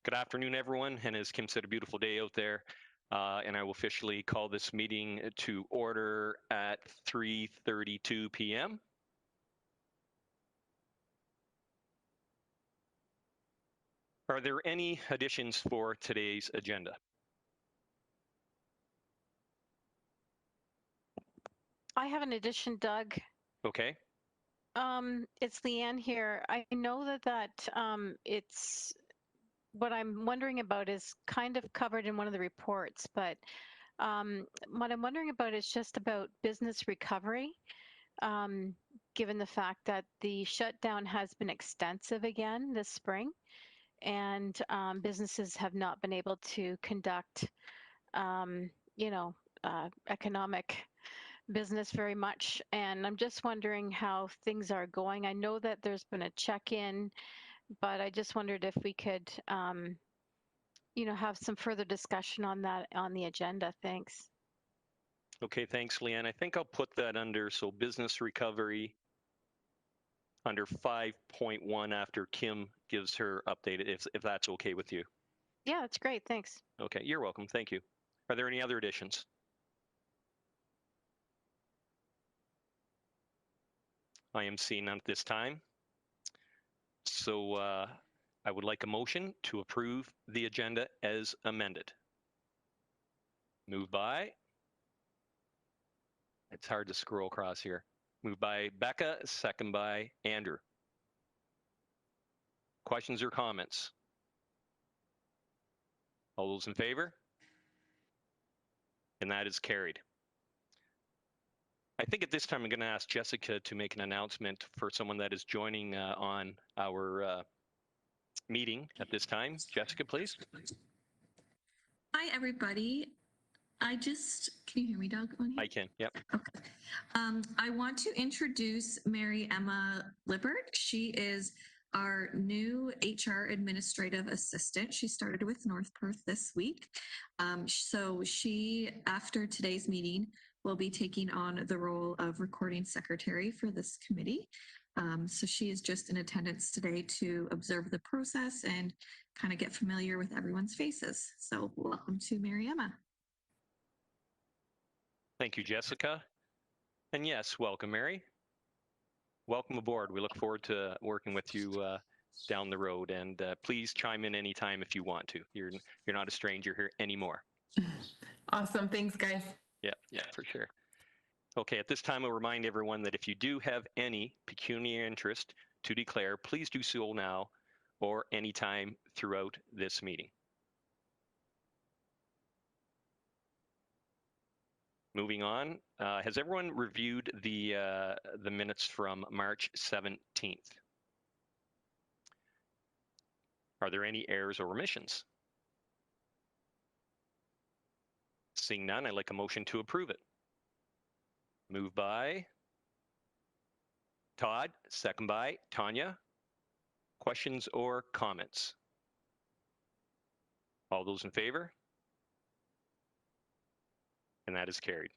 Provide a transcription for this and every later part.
Good afternoon, everyone. And as Kim said, a beautiful day out there. And I will officially call this meeting to order at 3:32 p.m. Are there any additions for today's agenda? I have an addition, Doug. Okay. It's Leanne here. I know that it's what I'm wondering about is kind of covered in one of the reports, but what I'm wondering about is just about business recovery, given the fact that the shutdown has been extensive again this spring, and businesses have not been able to conduct, economic business very much. And I'm just wondering how things are going. I know that there's been a check-in, but I just wondered if we could, have some further discussion on that on the agenda. Thanks. Okay, thanks, Leanne. I think I'll put that under business recovery under 5.1 after Kim gives her update, if that's okay with you. Yeah, that's great. Thanks. Okay, you're welcome. Thank you. Are there any other additions? I am seeing none at this time. So I would like a motion to approve the agenda as amended. Moved by, it's hard to scroll across here. Moved by Becca, second by Andrew. Questions or comments? All those in favor? And that is carried. I think at this time I'm going to ask Jessica to make an announcement for someone that is joining on our meeting at this time. Jessica, please. Hi, everybody. Can you hear me, Doug? I can, yep. Okay. I want to introduce Mary Emma Lippert. She is our new HR administrative assistant. She started with North Perth this week. So she, after today's meeting, will be taking on the role of recording secretary for this committee. So she is just in attendance today to observe the process and kind of get familiar with everyone's faces. So welcome to Mary Emma. Thank you, Jessica. And yes, welcome, Mary. Welcome aboard. We look forward to working with you down the road. And please chime in anytime if you want to. You're not a stranger here anymore. Awesome. Thanks, guys. Yeah, for sure. Okay, at this time, I'll remind everyone that if you do have any pecuniary interest to declare, please do so now or anytime throughout this meeting. Moving on, has everyone reviewed the minutes from March 17th? Are there any errors or omissions? Seeing none, I'd like a motion to approve it. Moved by Todd, second by Tanya. Questions or comments? All those in favor? And that is carried.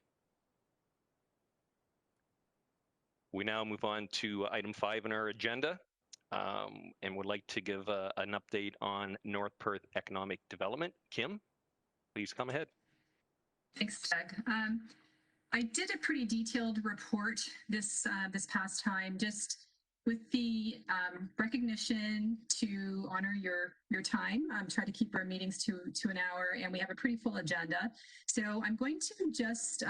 We now move on to item 5 in our agenda, and would like to give an update on North Perth economic development. Kim, please come ahead. Thanks, Doug. I did a pretty detailed report this past time, just with the recognition to honor your time. Try to keep our meetings to an hour, and we have a pretty full agenda. So I'm going to just,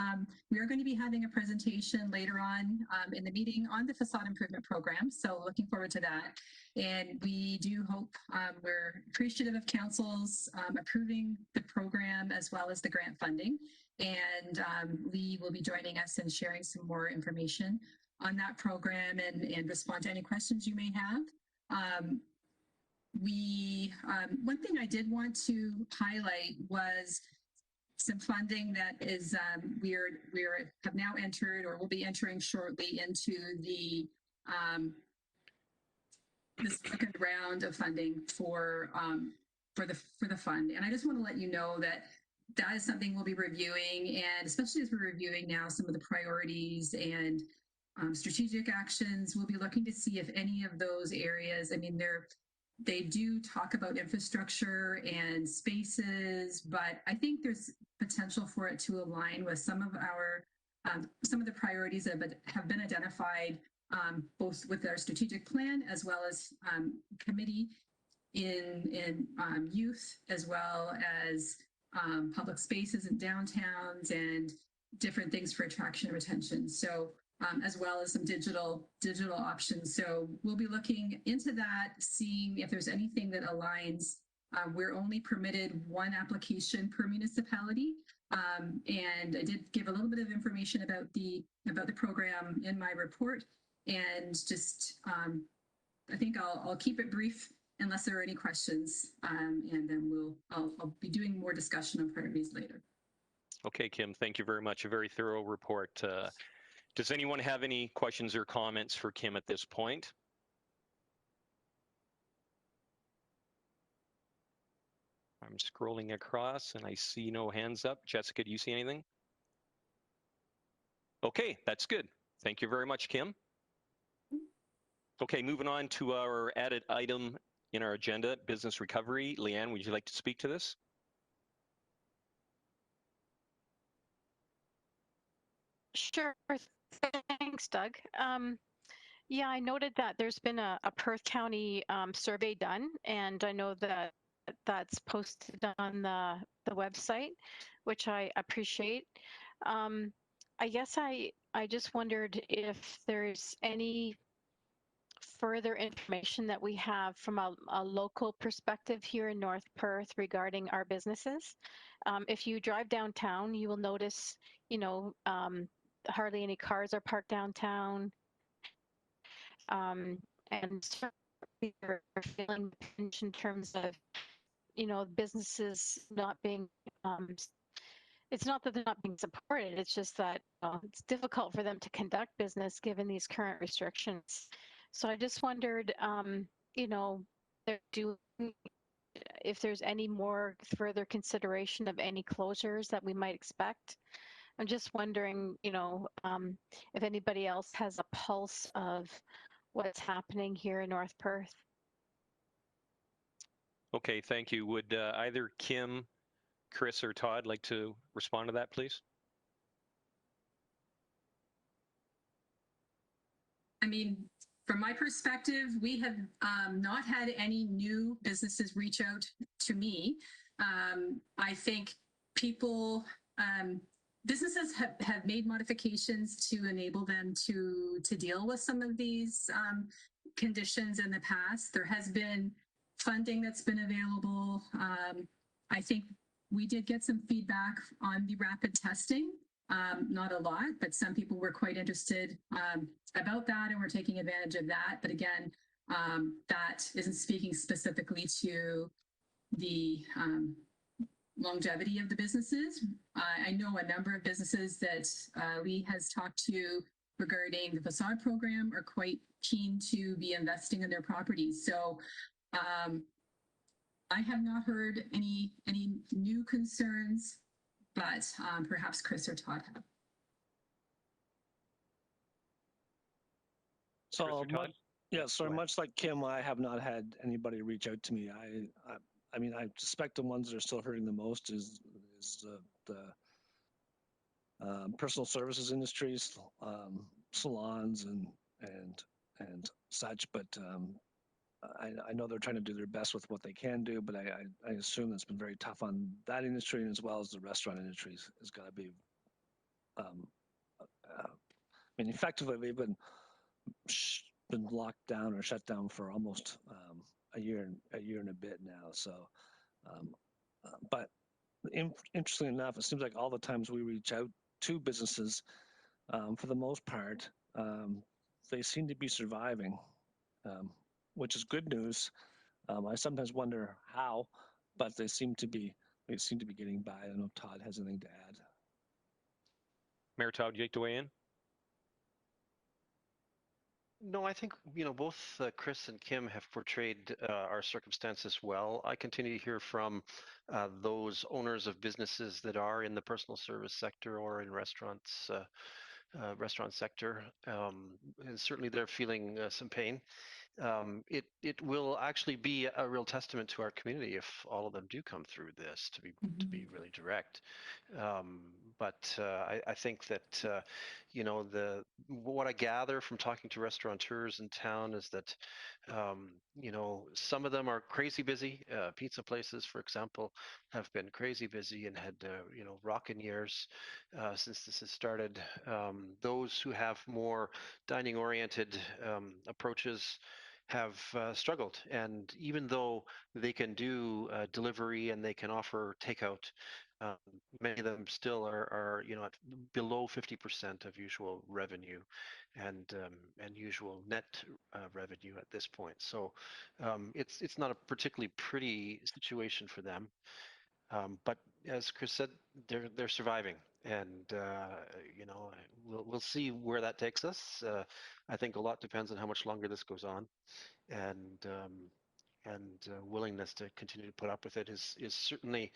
we are going to be having a presentation later on in the meeting on the facade improvement program. So looking forward to that. And we do hope, we're appreciative of council's approving the program as well as the grant funding. And Lee will be joining us and sharing some more information on that program and respond to any questions you may have. One thing I did want to highlight was some funding that is we have now entered or will be entering shortly into the second round of funding for the fund. And I just want to let you know that that is something we'll be reviewing, and especially as we're reviewing now some of the priorities and strategic actions, we'll be looking to see if any of those areas, I mean, they do talk about infrastructure and spaces, but I think there's potential for it to align with some of the priorities that have been identified, both with our strategic plan as well as committee in youth, as well as public spaces and downtowns and different things for attraction and retention. So as well as some digital options. So we'll be looking into that, seeing if there's anything that aligns. We're only permitted one application per municipality, and I did give a little bit of information about the program in my report, and just I think I'll keep it brief unless there are any questions, and then I'll be doing more discussion on priorities later. Okay, Kim, thank you very much. A very thorough report. Does anyone have any questions or comments for Kim at this point? I'm scrolling across and I see no hands up. Jessica, do you see anything? Okay, that's good. Thank you very much, Kim. Okay, moving on to our added item in our agenda, business recovery. Leanne, would you like to speak to this? Sure. Thanks, Doug. Yeah, I noted that there's been a Perth County survey done, and I know that that's posted on the website, which I appreciate. I guess I just wondered if there's any further information that we have from a local perspective here in North Perth regarding our businesses. If you drive downtown, you will notice, hardly any cars are parked downtown. And certainly they're feeling the pinch in terms of, businesses not being, it's not that they're not being supported, it's just that it's difficult for them to conduct business given these current restrictions. So I just wondered, they're doing, if there's any more further consideration of any closures that we might expect. I'm just wondering, if anybody else has a pulse of what's happening here in North Perth. Okay, thank you. Would either Kim, Chris, or Todd like to respond to that, please? I mean, from my perspective, we have not had any new businesses reach out to me. I think businesses have made modifications to enable them to deal with some of these conditions in the past. There has been funding that's been available. I think we did get some feedback on the rapid testing. Not a lot, but some people were quite interested about that, and we're taking advantage of that. But again, that isn't speaking specifically to the longevity of the businesses. I know a number of businesses that Lee has talked to regarding the facade program are quite keen to be investing in their properties. So I have not heard any new concerns, but perhaps Chris or Todd have. So much like Kim, I have not had anybody reach out to me. I mean, I suspect the ones that are still hurting the most is the personal services industries, salons and such. But I know they're trying to do their best with what they can do. But I assume it's been very tough on that industry, as well as the restaurant industry is going to be. I mean, effectively, they've been locked down or shut down for almost a year and a bit now. So, but interestingly enough, it seems like all the times we reach out to businesses, for the most part, they seem to be surviving, which is good news. I sometimes wonder how, but they seem to be getting by. I don't know if Todd has anything to add. Mayor Todd, would you like to weigh in? No, I think, both Chris and Kim have portrayed our circumstances well. I continue to hear from those owners of businesses that are in the personal service sector or in restaurant sector. And certainly they're feeling some pain. it will actually be a real testament to our community if all of them do come through this. To be really direct, but I think that what I gather from talking to restaurateurs in town is that some of them are crazy busy. Pizza places, for example, have been crazy busy and had rocking years since this has started. Those who have more dining oriented approaches have struggled. And even though they can do delivery and they can offer takeout, um, many of them still are at below 50% of usual revenue and usual net revenue at this point. So it's not a particularly pretty situation for them. But as Chris said, they're surviving, and we'll see where that takes us. I think a lot depends on how much longer this goes on, and willingness to continue to put up with it is certainly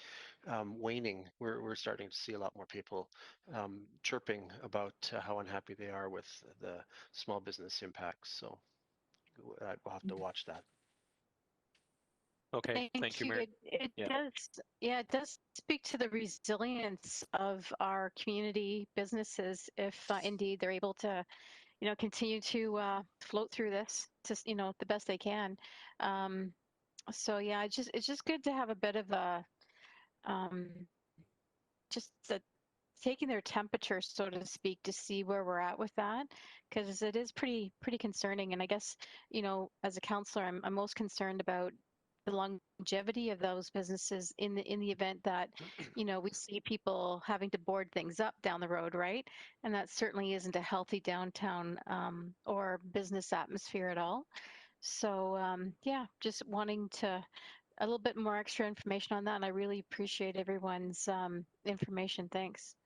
waning. We're starting to see a lot more people chirping about how unhappy they are with the small business impacts. So we'll have to watch that. Okay, thank you, Mary. It Yeah. does, yeah, it does speak to the resilience of our community businesses if indeed they're able to, continue to float through this to, the best they can. So yeah, it's just good to have a bit of a um, just a taking their temperature, so to speak, to see where we're at with that, because it is pretty concerning. And I guess, as a counselor, I'm most concerned about the longevity of those businesses in the event that, we see people having to board things up down the road, right? And that certainly isn't a healthy downtown or business atmosphere at all. So yeah, just wanting to a little bit more extra information on that, and I really appreciate everyone's information. Thanks.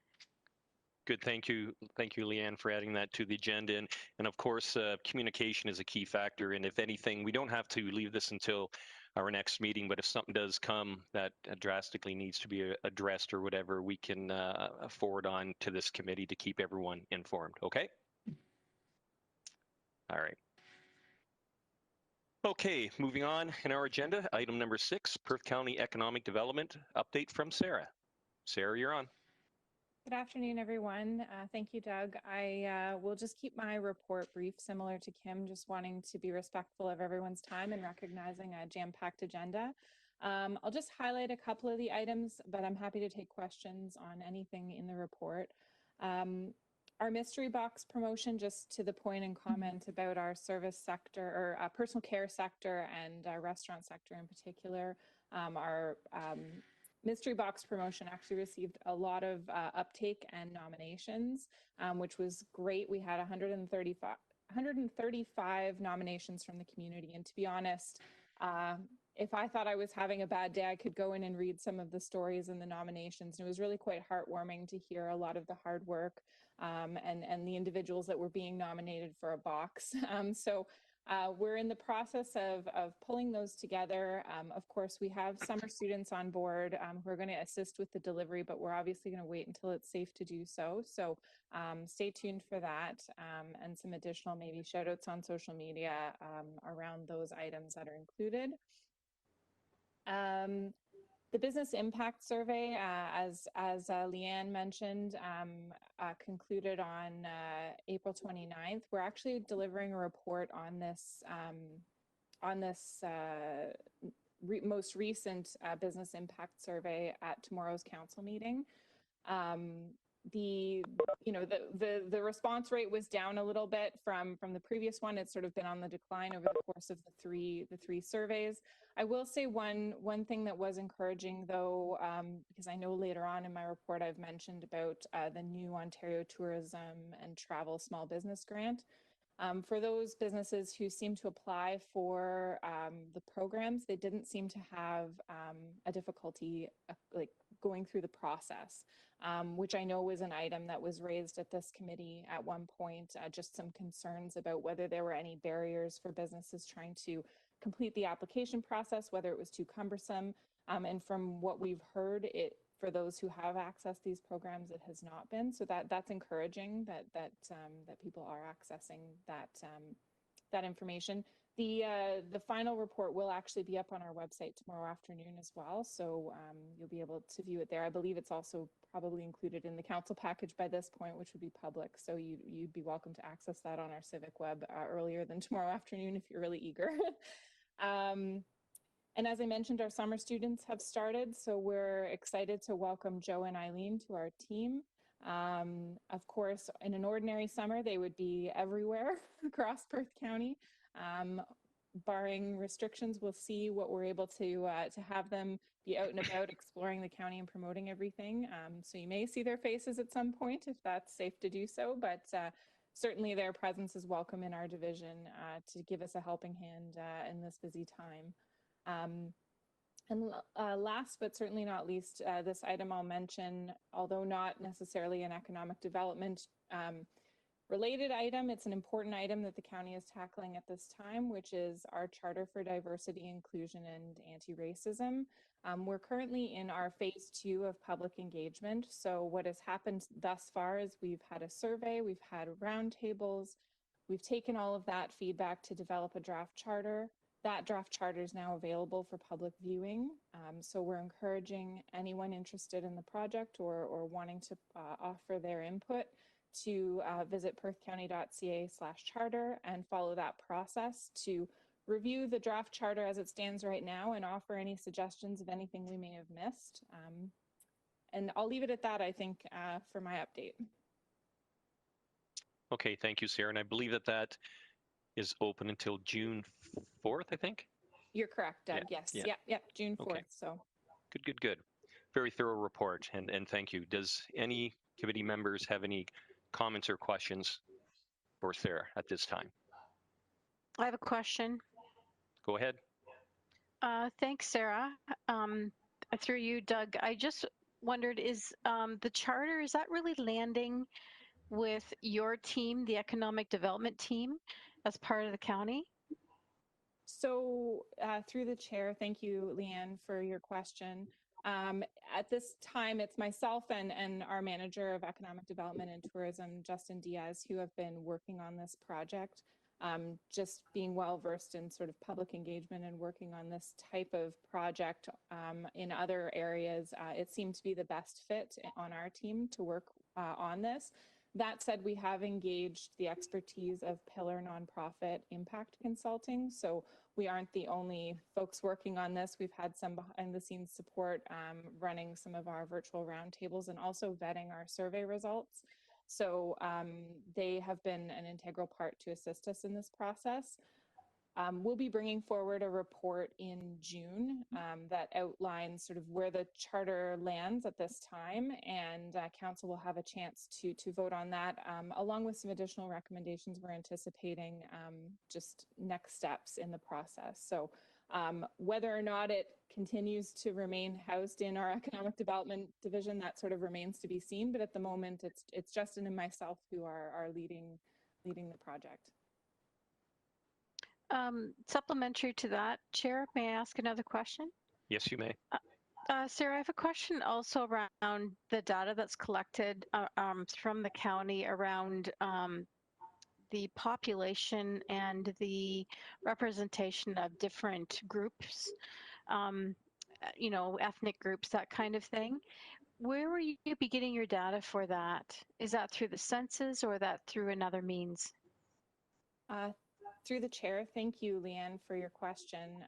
Good. Thank you, Leanne, for adding that to the agenda. And of course, communication is a key factor. And if anything, we don't have to leave this until our next meeting. But if something does come that drastically needs to be addressed or whatever, we can forward on to this committee to keep everyone informed. Okay. All right. Okay, moving on in our agenda, item number 6, Perth County Economic Development update from Sarah. Sarah, you're on. Good afternoon, everyone. Thank you, Doug. I will just keep my report brief, similar to Kim, just wanting to be respectful of everyone's time and recognizing a jam-packed agenda. I'll just highlight a couple of the items, but I'm happy to take questions on anything in the report. Our mystery box promotion, just to the point and comment about our service sector or personal care sector and restaurant sector in particular. Our mystery box promotion actually received a lot of uptake and nominations, which was great. We had 135 nominations from the community. And to be honest, if I thought I was having a bad day, I could go in and read some of the stories in the nominations. And it was really quite heartwarming to hear a lot of the hard work and the individuals that were being nominated for a box. So we're in the process of pulling those together. Of course, we have summer students on board who are going to assist with the delivery, but we're obviously going to wait until it's safe to do so. So stay tuned for that and some additional maybe shout outs on social media around those items that are included. The business impact survey, as Leanne mentioned, concluded on April 29th. We're actually delivering a report on this most recent business impact survey at tomorrow's council meeting. The response rate was down a little bit from the previous one. It's sort of been on the decline over the course of the three surveys. I will say one thing that was encouraging, though, because I know later on in my report I've mentioned about the new Ontario Tourism and Travel Small Business Grant. For those businesses who seem to apply for the programs, they didn't seem to have a difficulty like going through the process, which I know was an item that was raised at this committee at one point, just some concerns about whether there were any barriers for businesses trying to complete the application process, whether it was too cumbersome. And from what we've heard, for those who have accessed these programs, it has not been. So that's encouraging that people are accessing that information. The final report will actually be up on our website tomorrow afternoon as well, so you'll be able to view it there. I believe it's also probably included in the council package by this point, which would be public, so you'd be welcome to access that on our Civic web earlier than tomorrow afternoon if you're really eager. And as I mentioned, our summer students have started, so we're excited to welcome Joe and Eileen to our team. Of course, in an ordinary summer, they would be everywhere across Perth County. Barring restrictions, we'll see what we're able to have them be out and about exploring the county and promoting everything. So you may see their faces at some point if that's safe to do so, but certainly their presence is welcome in our division to give us a helping hand in this busy time. And last but certainly not least, this item I'll mention, although not necessarily an economic development related item, it's an important item that the county is tackling at this time, which is our Charter for Diversity, Inclusion, and Anti-Racism. We're currently in our phase 2 of public engagement. So what has happened thus far is we've had a survey, we've had roundtables, we've taken all of that feedback to develop a draft charter. That draft charter is now available for public viewing. So we're encouraging anyone interested in the project or wanting to offer their input to visit perthcounty.ca/charter and follow that process to review the draft charter as it stands right now and offer any suggestions of anything we may have missed. And I'll leave it at that, I think, for my update. Okay, thank you, Sarah. And I believe that is open until June 4th, I think? You're correct, Doug. Yes. Yep. June 4th. Okay. So Good. Very thorough report, and thank you. Does any committee members have any comments or questions for Sarah at this time? I have a question. Go ahead. Thanks, Sarah. Through you, Doug, I just wondered, is the charter, is that really landing with your team, the economic development team, as part of the county? So through the chair, thank you, Leanne, for your question. At this time, it's myself and our manager of economic development and tourism, Justin Diaz, who have been working on this project. Just being well versed in sort of public engagement and working on this type of project in other areas, it seemed to be the best fit on our team to work on this. That said, we have engaged the expertise of Pillar Nonprofit Impact Consulting. So we aren't the only folks working on this. We've had some behind the scenes support running some of our virtual roundtables and also vetting our survey results. So they have been an integral part to assist us in this process. We'll be bringing forward a report in June that outlines sort of where the charter lands at this time, and council will have a chance to vote on that, along with some additional recommendations we're anticipating, just next steps in the process. So whether or not it continues to remain housed in our economic development division, that sort of remains to be seen. But at the moment, it's Justin and myself who are leading the project. Supplementary to that, Chair, may I ask another question? Yes, you may. Sarah, I have a question also around the data that's collected from the county around the population and the representation of different groups, you know, ethnic groups, that kind of thing. Where will you be getting your data for that? Is that through the census or that through another means? Through the chair, thank you, Leanne, for your question.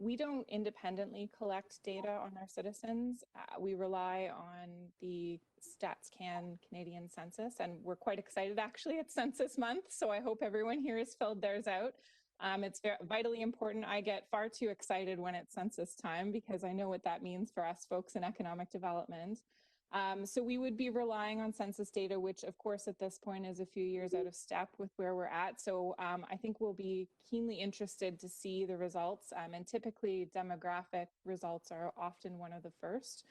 We don't independently collect data on our citizens. We rely on the StatsCan Canadian Census, and we're quite excited actually it's Census Month, so I hope everyone here has filled theirs out. It's vitally important. I get far too excited when it's census time because I know what that means for us folks in economic development. So we would be relying on census data, which of course at this point is a few years out of step with where we're at. So I think we'll be keenly interested to see the results. And typically demographic results are often one of the first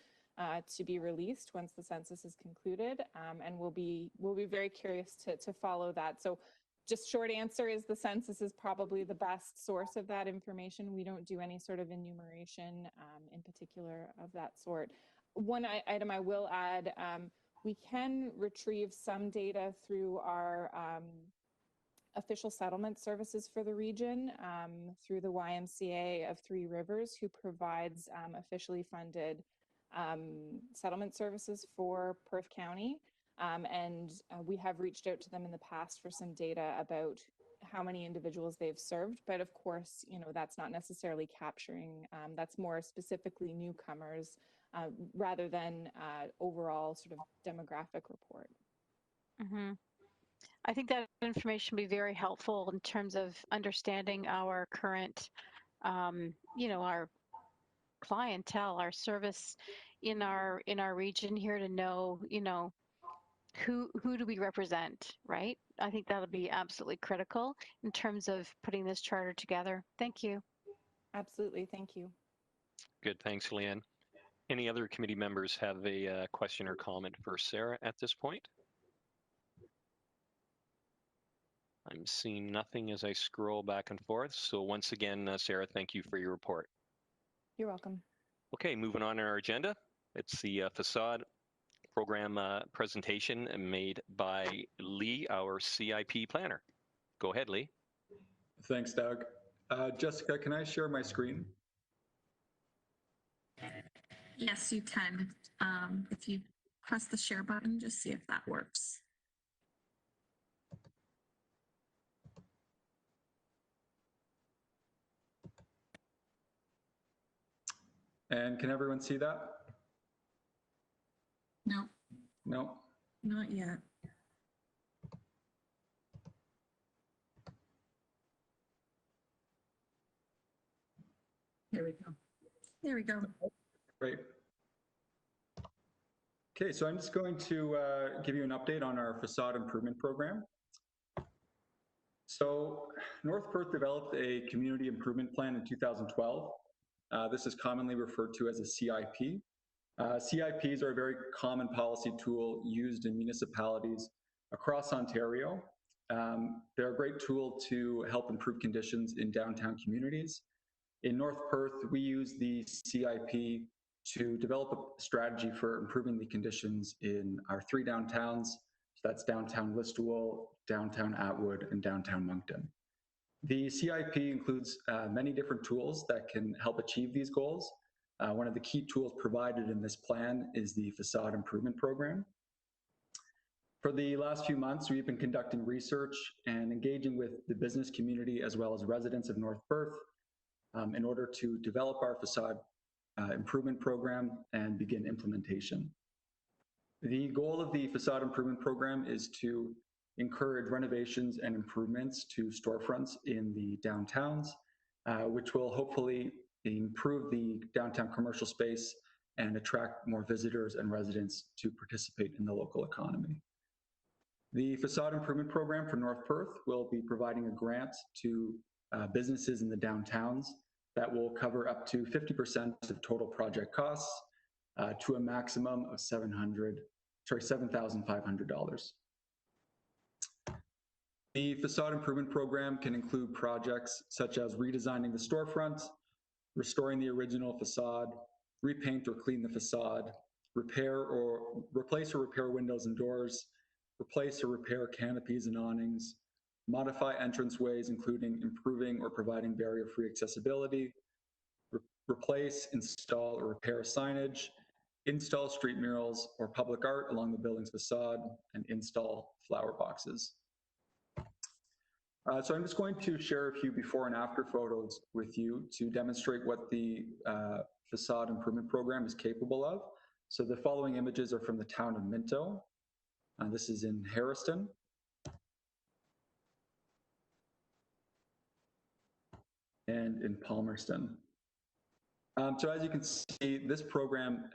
to be released once the census is concluded. And we'll be very curious to follow that. So just short answer is the census is probably the best source of that information. We don't do any sort of enumeration in particular of that sort. One item I will add, we can retrieve some data through our official settlement services for the region through the YMCA of Three Rivers, who provides officially funded settlement services for Perth County. And we have reached out to them in the past for some data about how many individuals they've served. But of course, you know, that's not necessarily capturing, that's more specifically newcomers rather than overall sort of demographic report. Mm-hmm. I think that information would be very helpful in terms of understanding our current, you know, our clientele, our service in our region here, to know, you know, who do we represent, right? I think that'll be absolutely critical in terms of putting this charter together. Thank you. Absolutely, thank you. Good, thanks, Leanne. Any other committee members have a question or comment for Sarah at this point? I'm seeing nothing as I scroll back and forth. So once again, Sarah, thank you for your report. You're welcome. Okay, moving on in our agenda. It's the facade program presentation made by Lee, our CIP planner. Go ahead, Lee. Thanks, Doug. Jessica, can I share my screen? Yes, you can. If you press the share button, just see if that works. And can everyone see that? No, No? not yet. There we go. There we go. Great. Okay, so I'm just going to give you an update on our facade improvement program. So North Perth developed a community improvement plan in 2012. This is commonly referred to as a CIP. CIPs are a very common policy tool used in municipalities across Ontario. They're a great tool to help improve conditions in downtown communities. In North Perth, we use the CIP to develop a strategy for improving the conditions in our 3 downtowns. So that's downtown Listowel, downtown Atwood, and downtown Moncton. The CIP includes many different tools that can help achieve these goals. One of the key tools provided in this plan is the facade improvement program. For the last few months, we've been conducting research and engaging with the business community as well as residents of North Perth in order to develop our facade improvement program and begin implementation. The goal of the facade improvement program is to encourage renovations and improvements to storefronts in the downtowns, which will hopefully improve the downtown commercial space and attract more visitors and residents to participate in the local economy. The facade improvement program for North Perth will be providing a grant to businesses in the downtowns that will cover up to 50% of total project costs to a maximum of $7,500. The facade improvement program can include projects such as redesigning the storefront, restoring the original facade, repaint or clean the facade, replace or repair windows and doors, replace or repair canopies and awnings, modify entranceways, including improving or providing barrier-free accessibility, replace, install, or repair signage, install street murals or public art along the building's facade, and install flower boxes. So I'm just going to share a few before and after photos with you to demonstrate what the facade improvement program is capable of. So the following images are from the town of Minto. This is in Harriston. And in Palmerston. So as you can see, this program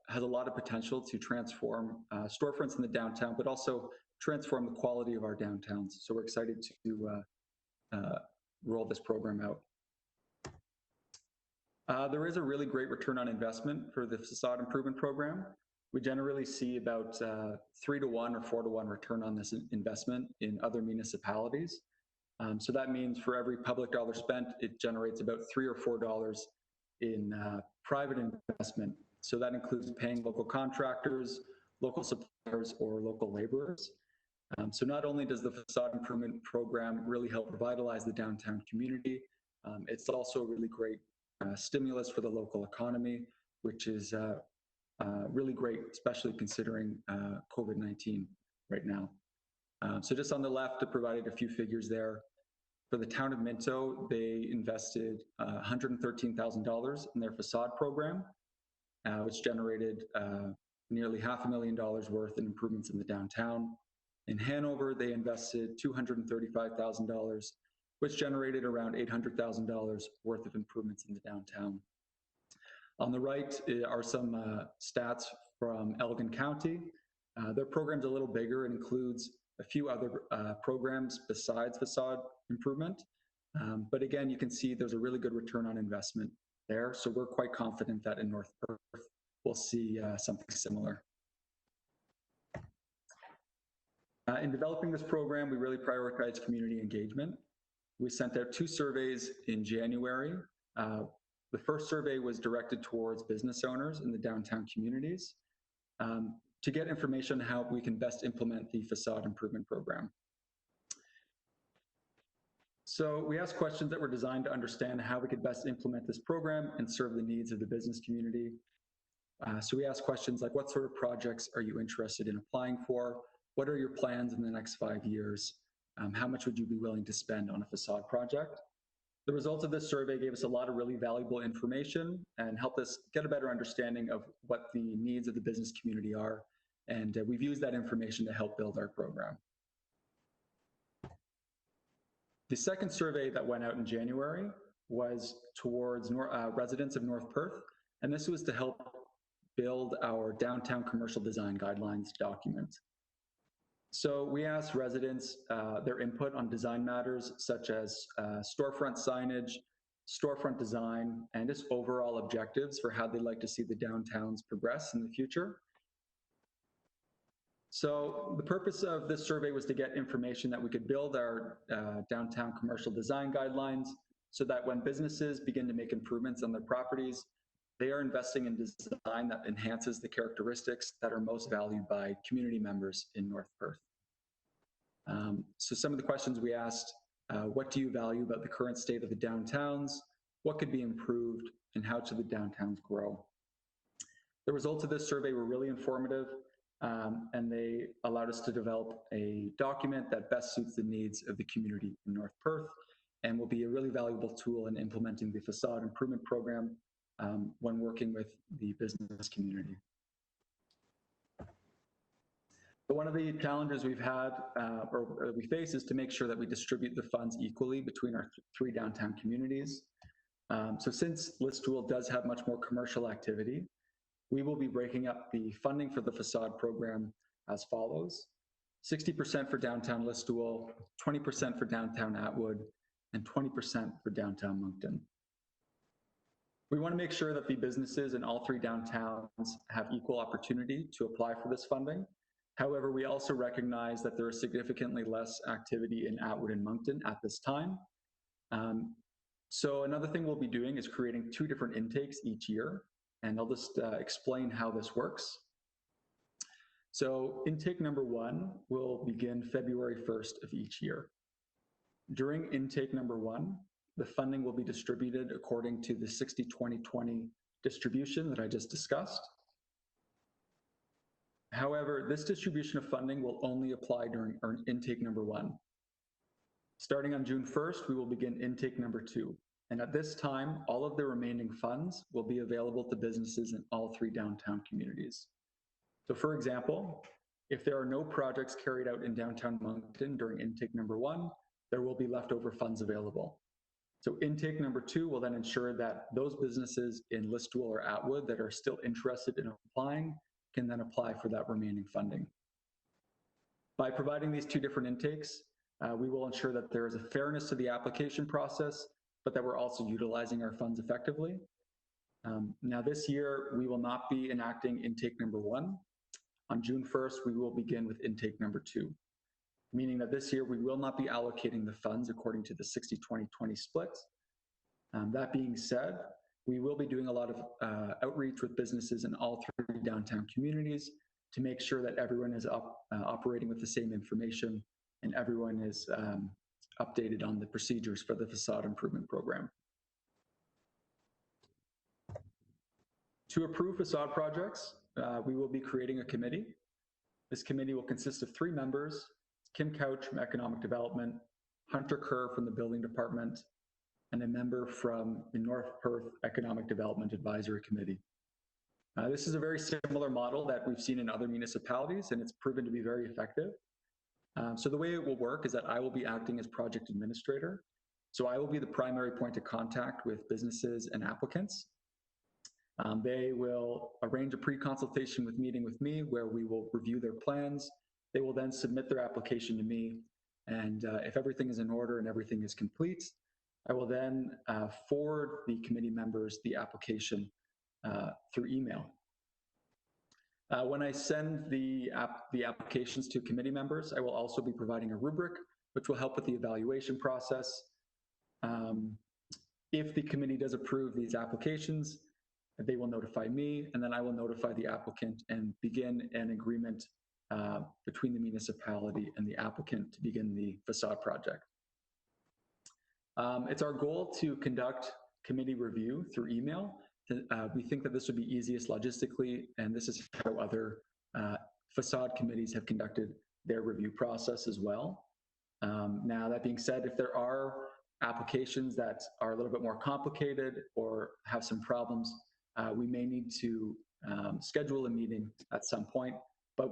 has a lot of potential to transform storefronts in the downtown, but also transform the quality of our downtowns. So we're excited to roll this program out. There is a really great return on investment for the facade improvement program. We generally see about 3-to-1 or 4-to-1 return on this investment in other municipalities. So that means for every public dollar spent, it generates about $3 or $4 in private investment. So that includes paying local contractors, local suppliers, or local laborers. So not only does the facade improvement program really help revitalize the downtown community, it's also a really great stimulus for the local economy, which is really great, especially considering COVID-19 right now. So just on the left, I provided a few figures there. For the town of Minto, they invested $113,000 in their facade program, which generated nearly $500,000 worth in improvements in the downtown. In Hanover, they invested $235,000, which generated around $800,000 worth of improvements in the downtown. On the right are some stats from Elgin County. Their program's a little bigger. It includes a few other programs besides facade improvement. But again, you can see there's a really good return on investment there. So we're quite confident that in North Perth, we'll see something similar. In developing this program, we really prioritize community engagement. We sent out 2 surveys in January. The first survey was directed towards business owners in the downtown communities to get information on how we can best implement the facade improvement program. So we asked questions that were designed to understand how we could best implement this program and serve the needs of the business community. So we asked questions like, what sort of projects are you interested in applying for? What are your plans in the next 5 years? How much would you be willing to spend on a facade project? The results of this survey gave us a lot of really valuable information and helped us get a better understanding of what the needs of the business community are. And we've used that information to help build our program. The second survey that went out in January was towards residents of North Perth, and this was to help build our downtown commercial design guidelines document. So we asked residents their input on design matters such as storefront signage, storefront design, and just overall objectives for how they'd like to see the downtowns progress in the future. So the purpose of this survey was to get information that we could build our downtown commercial design guidelines so that when businesses begin to make improvements on their properties, they are investing in design that enhances the characteristics that are most valued by community members in North Perth. So some of the questions we asked, what do you value about the current state of the downtowns? What could be improved, and how should the downtowns grow? The results of this survey were really informative, and they allowed us to develop a document that best suits the needs of the community in North Perth and will be a really valuable tool in implementing the facade improvement program when working with the business community. But one of the challenges we've had or we face is to make sure that we distribute the funds equally between our 3 downtown communities. So since Listowel does have much more commercial activity, we will be breaking up the funding for the facade program as follows: 60% for downtown Listowel, 20% for downtown Atwood, and 20% for downtown Moncton. We want to make sure that the businesses in all 3 downtowns have equal opportunity to apply for this funding. However, we also recognize that there is significantly less activity in Atwood and Moncton at this time. So another thing we'll be doing is creating 2 different intakes each year, and I'll just explain how this works. So intake number 1 will begin February 1st of each year. During intake number 1, the funding will be distributed according to the 60-20-20 distribution that I just discussed. However, this distribution of funding will only apply during intake number 1. Starting on June 1st, we will begin intake number 2. And at this time, all of the remaining funds will be available to businesses in all 3 downtown communities. So for example, if there are no projects carried out in downtown Moncton during intake number 1, there will be leftover funds available. So intake number 2 will then ensure that those businesses in Listowel or Atwood that are still interested in applying can then apply for that remaining funding. By providing these 2 different intakes, we will ensure that there is a fairness to the application process, but that we're also utilizing our funds effectively. Now this year, we will not be enacting intake number 1. On June 1st, we will begin with intake number 2, meaning that this year we will not be allocating the funds according to the 60-20-20 splits. That being said, we will be doing a lot of outreach with businesses in all 3 downtown communities to make sure that everyone is operating with the same information and everyone is updated on the procedures for the facade improvement program. To approve facade projects, we will be creating a committee. This committee will consist of 3 members: Kim Couch from Economic Development, Hunter Kerr from the Building Department, and a member from the North Perth Economic Development Advisory Committee. This is a very similar model that we've seen in other municipalities, and it's proven to be very effective. So the way it will work is that I will be acting as project administrator. So I will be the primary point of contact with businesses and applicants. They will arrange a pre-consultation meeting with me where we will review their plans. They will then submit their application to me. And if everything is in order and everything is complete, I will then forward the committee members the application through email. When I send the applications to committee members, I will also be providing a rubric, which will help with the evaluation process. If the committee does approve these applications, they will notify me, and then I will notify the applicant and begin an agreement between the municipality and the applicant to begin the facade project. It's our goal to conduct committee review through email. We think that this would be easiest logistically, and this is how other facade committees have conducted their review process as well. Now, that being said, if there are applications that are a little bit more complicated or have some problems, we may need to schedule a meeting at some point, but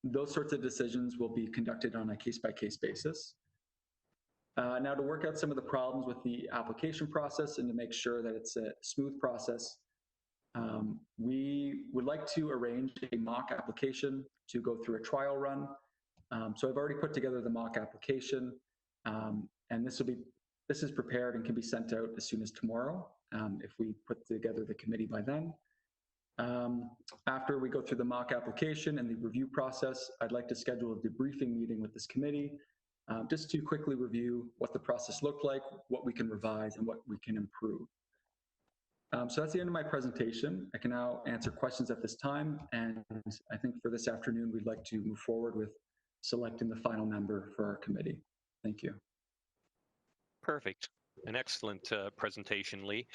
those sorts of decisions will be conducted on a case-by-case basis. Now, to work out some of the problems with the application process and to make sure that it's a smooth process, we would like to arrange a mock application to go through a trial run. So I've already put together the mock application, and this is prepared and can be sent out as soon as tomorrow if we put together the committee by then. After we go through the mock application and the review process, I'd like to schedule a debriefing meeting with this committee just to quickly review what the process looked like, what we can revise, and what we can improve. So that's the end of my presentation. I can now answer questions at this time, and I think for this afternoon, we'd like to move forward with selecting the final member for our committee. Thank you. Perfect. An excellent presentation, Lee.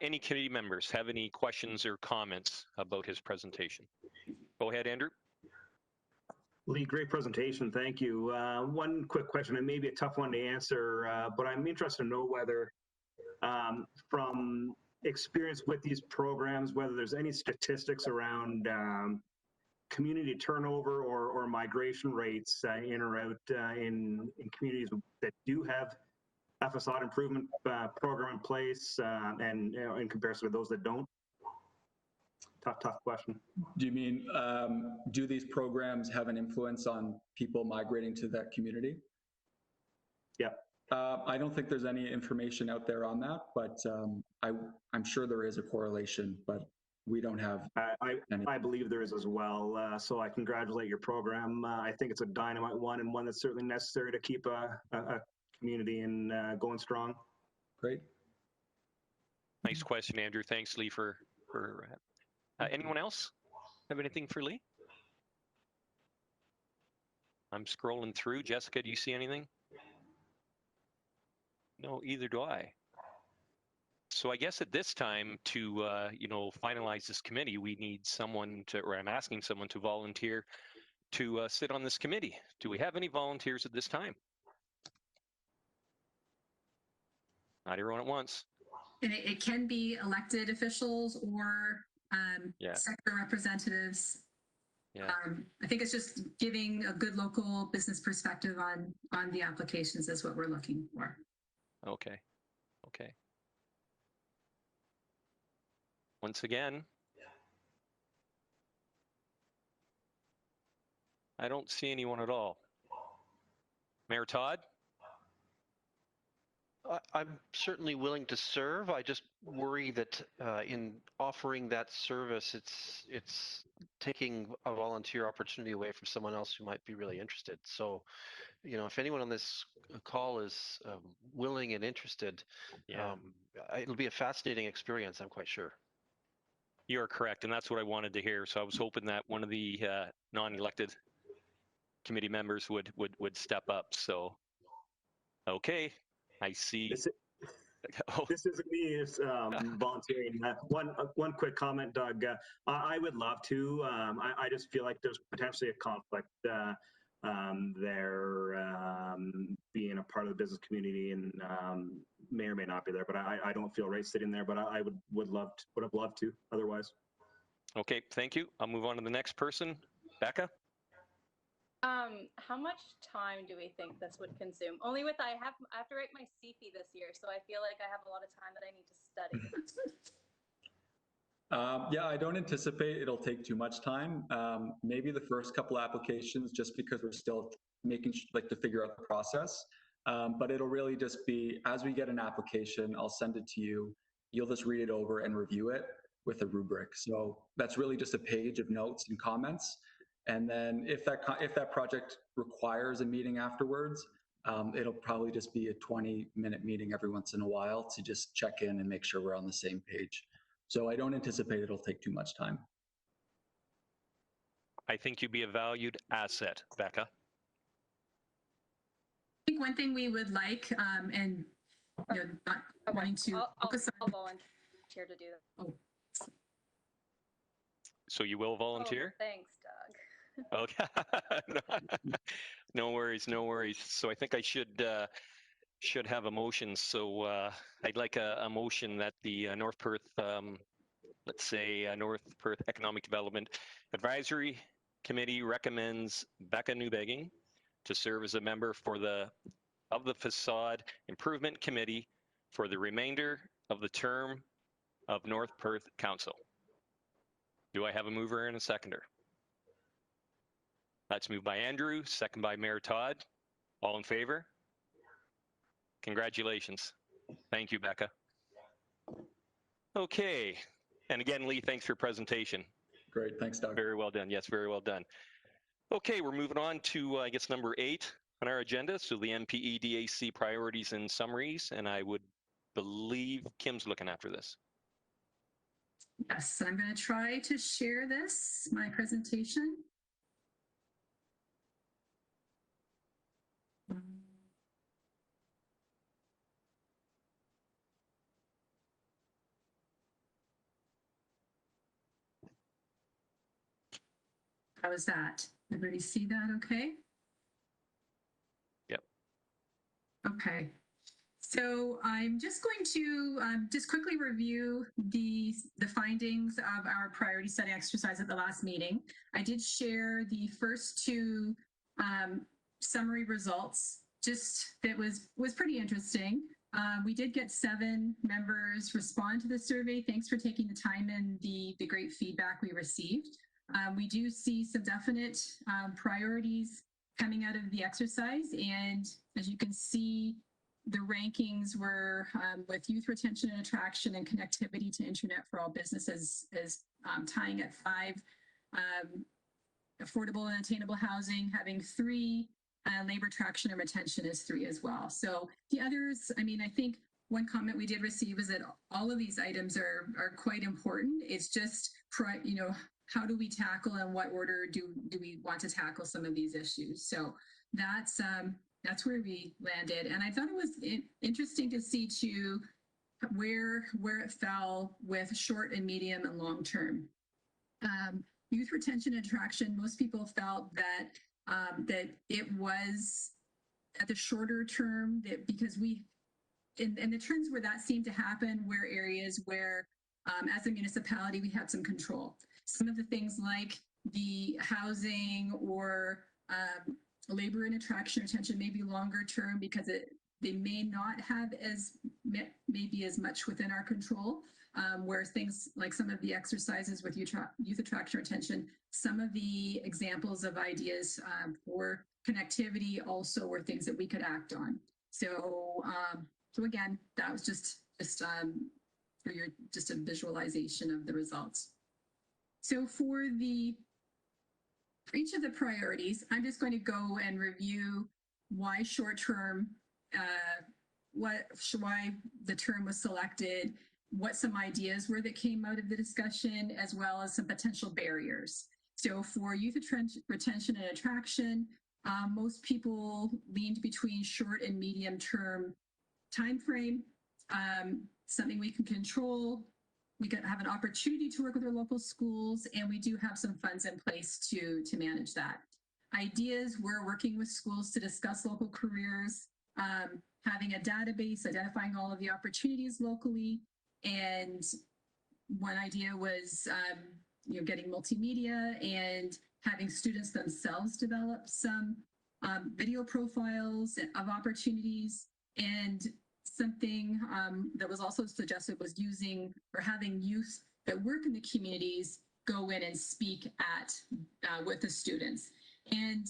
Any committee members have any questions or comments about his presentation? Go ahead, Andrew. Lee, great presentation. Thank you. One quick question, and maybe a tough one to answer, but I'm interested to know whether, from experience with these programs, whether there's any statistics around community turnover or migration rates in or out in communities that do have a facade improvement program in place, and in comparison with those that don't. Tough question. Do you mean, do these programs have an influence on people migrating to that community? Yeah. I don't think there's any information out there on that, but I'm sure there is a correlation, but we don't have any. I believe there is as well. So I congratulate your program. I think it's a dynamite one, and one that's certainly necessary to keep a community and going strong. Great. Nice question, Andrew. Thanks, Lee, for anyone else have anything for Lee? I'm scrolling through. Jessica, do you see anything? No, either do I. So I guess at this time to finalize this committee, we need someone to, or I'm asking someone to volunteer to sit on this committee. Do we have any volunteers at this time? Not everyone at once. And it can be elected officials or sector representatives. Yeah. I think it's just giving a good local business perspective on the applications is what we're looking for. Okay. Okay. Once again, I don't see anyone at all. Mayor Todd? I'm certainly willing to serve. I just worry that in offering that service, it's taking a volunteer opportunity away from someone else who might be really interested. So, if anyone on this call is willing and interested, it'll be a fascinating experience, I'm quite sure. You are correct, and that's what I wanted to hear. So I was hoping that one of the non-elected committee members would step up. So, okay, I see. This isn't me. It's volunteering. One quick comment, Doug. I would love to. I just feel like there's potentially a conflict there, being a part of the business community, and may or may not be there. But I don't feel right sitting there. But I would have loved to. Otherwise. Okay, thank you. I'll move on to the next person. Becca. How much time do we think this would consume? Only with I have to write my CFE this year, so I feel like I have a lot of time that I need to study. Yeah, I don't anticipate it'll take too much time. Maybe the first couple applications, just because we're still making to figure out the process. But it'll really just be as we get an application, I'll send it to you. You'll just read it over and review it with a rubric. So that's really just a page of notes and comments. And then if that project requires a meeting afterwards, it'll probably just be a 20-minute meeting every once in a while to just check in and make sure we're on the same page. So I don't anticipate it'll take too much time. I think you'd be a valued asset, Becca. I think one thing we would like, and not wanting to focus I'll volunteer to do that. Oh. So you will volunteer? Oh, thanks, Doug. Okay. No worries, no worries. So I think I should have a motion. So I'd like a motion that the North Perth, let's say North Perth Economic Development Advisory Committee recommends Becca Newbegging to serve as a member of the Facade Improvement Committee for the remainder of the term of North Perth Council. Do I have a mover and a seconder? That's moved by Andrew, second by Mayor Todd. All in favor? Congratulations. Thank you, Becca. Okay. And again, Lee, thanks for your presentation. Great. Thanks, Doug. Very well done. Yes, very well done. Okay, we're moving on to, I guess, number 8 on our agenda. So the MPE DAC priorities and summaries. And I would believe Kim's looking after this. Yes, I'm going to try to share my presentation. How is that? Everybody see that okay? Yep. Okay. So I'm just going to just quickly review the findings of our priority study exercise at the last meeting. I did share the first 2 summary results. That was pretty interesting. We did get 7 members respond to the survey. Thanks for taking the time and the great feedback we received. We do see some definite priorities coming out of the exercise, and as you can see, the rankings were with youth retention and attraction and connectivity to internet for all businesses is tying at 5, affordable and attainable housing having 3, labor attraction and retention is 3 as well. So the others, I mean, I think one comment we did receive is that all of these items are quite important. It's just, how do we tackle and what order do we want to tackle some of these issues? So that's where we landed. And I thought it was interesting to see too where it fell with short and medium and long term. Youth retention and attraction, most people felt that that it was at the shorter term, that because and the trends where that seemed to happen were areas where as a municipality we had some control. Some of the things like the housing or labor and attraction retention may be longer term because they may not have maybe as much within our control, whereas things like some of the exercises with youth attraction retention, some of the examples of ideas for connectivity also were things that we could act on. So again, that was just for just a visualization of the results. So for each of the priorities, I'm just going to go and review why short term, why the term was selected, what some ideas were that came out of the discussion, as well as some potential barriers. So for youth retention and attraction, most people leaned between short and medium term time frame, something we can control. We can have an opportunity to work with our local schools, and we do have some funds in place to manage that. Ideas, we're working with schools to discuss local careers, having a database, identifying all of the opportunities locally. And one idea was, getting multimedia and having students themselves develop some video profiles of opportunities. And something that was also suggested was using or having youth that work in the communities go in and speak at with the students. And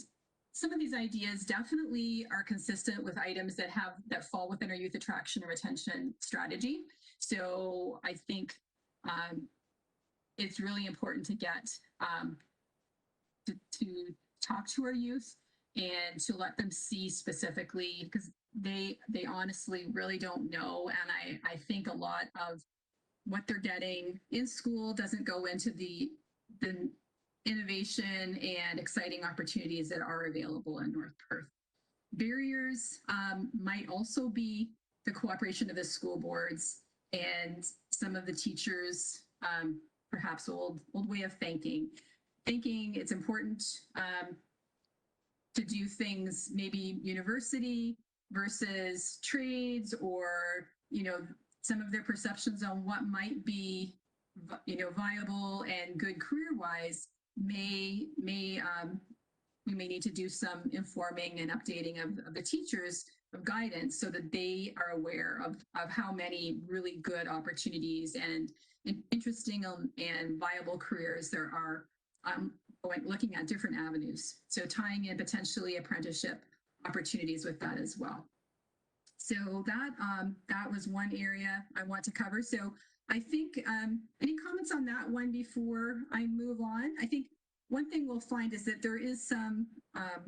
some of these ideas definitely are consistent with items that fall within our youth attraction and retention strategy. So I think it's really important to get to talk to our youth and to let them see specifically, because they honestly really don't know. And I think a lot of what they're getting in school doesn't go into the innovation and exciting opportunities that are available in North Perth. Barriers might also be the cooperation of the school boards and some of the teachers, perhaps old way of thinking it's important to do things maybe university versus trades, or some of their perceptions on what might be viable and good career wise we may need to do some informing and updating of the teachers of guidance so that they are aware of how many really good opportunities and interesting and viable careers there are, looking at different avenues. So tying in potentially apprenticeship opportunities with that as well. So that was one area I want to cover. So I think any comments on that one before I move on? I think one thing we'll find is that there is some, I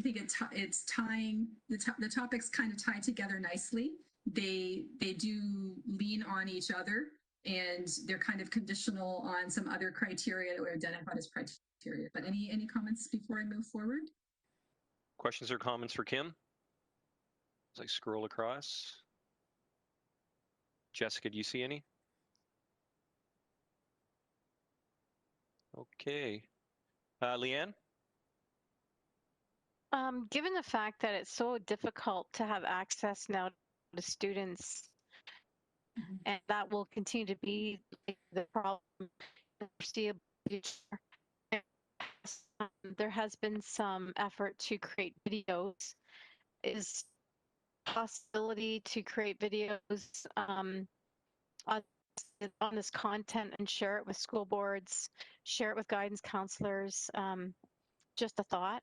think it's tying, the topics kind of tie together nicely. They do lean on each other, and they're kind of conditional on some other criteria that were identified as criteria. But any comments before I move forward? Questions or comments for Kim? As I scroll across. Jessica, do you see any? Okay. Leanne? Given the fact that it's so difficult to have access now to students, and that will continue to be the problem in the foreseeable future, there has been some effort to create videos. Is possibility to create videos on this content and share it with school boards, share it with guidance counselors? Just a thought.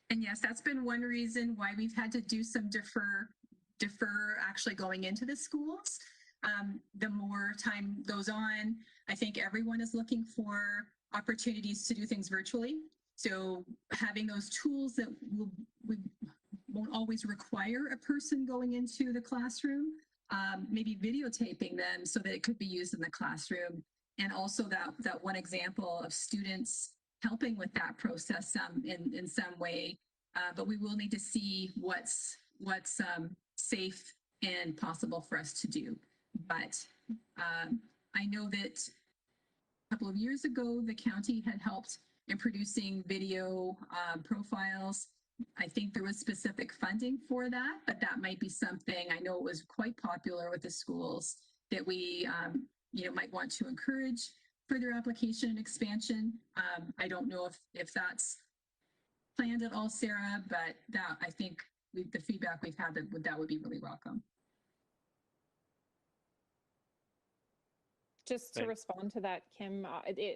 And yes, that's been one reason why we've had to do some defer actually going into the schools. The more time goes on, I think everyone is looking for opportunities to do things virtually. So having those tools that we won't always require a person going into the classroom, maybe videotaping them so that it could be used in the classroom. And also that one example of students helping with that process in some way, but we will need to see what's safe and possible for us to do. But I know that a couple of years ago, the county had helped in producing video profiles. I think there was specific funding for that, but that might be something, I know it was quite popular with the schools, that we might want to encourage further application and expansion. I don't know if that's planned at all, Sarah, but that I think the feedback we've had that would be really welcome. Just to respond to that, Kim,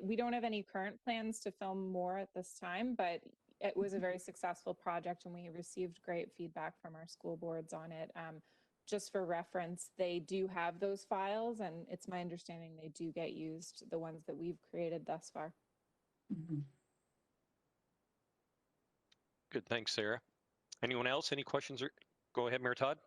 we don't have any current plans to film more at this time, but it was a very successful project and we received great feedback from our school boards on it. Just for reference, they do have those files, and it's my understanding they do get used, the ones that we've created thus far. Mm-hmm. Good, thanks, Sarah. Anyone else? Any questions? Or go ahead, Mayor Todd.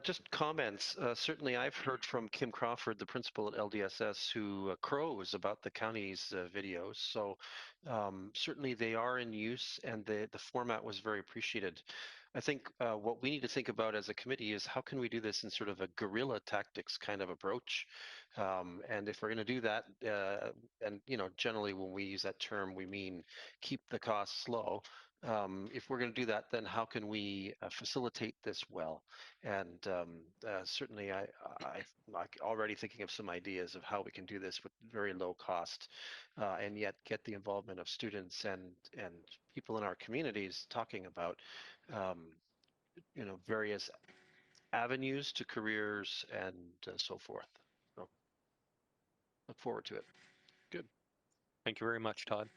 Just comments. Certainly, I've heard from Kim Crawford, the principal at LDSS, who crows about the county's videos. So certainly they are in use, and the format was very appreciated. I think what we need to think about as a committee is how can we do this in sort of a guerrilla tactics kind of approach. And if we're going to do that, and generally when we use that term, we mean keep the costs low. If we're going to do that, then how can we facilitate this well? And certainly, I'm already thinking of some ideas of how we can do this with very low cost, and yet get the involvement of students and people in our communities talking about, um, various avenues to careers and so forth. So, look forward to it. Good. Thank you very much, Todd.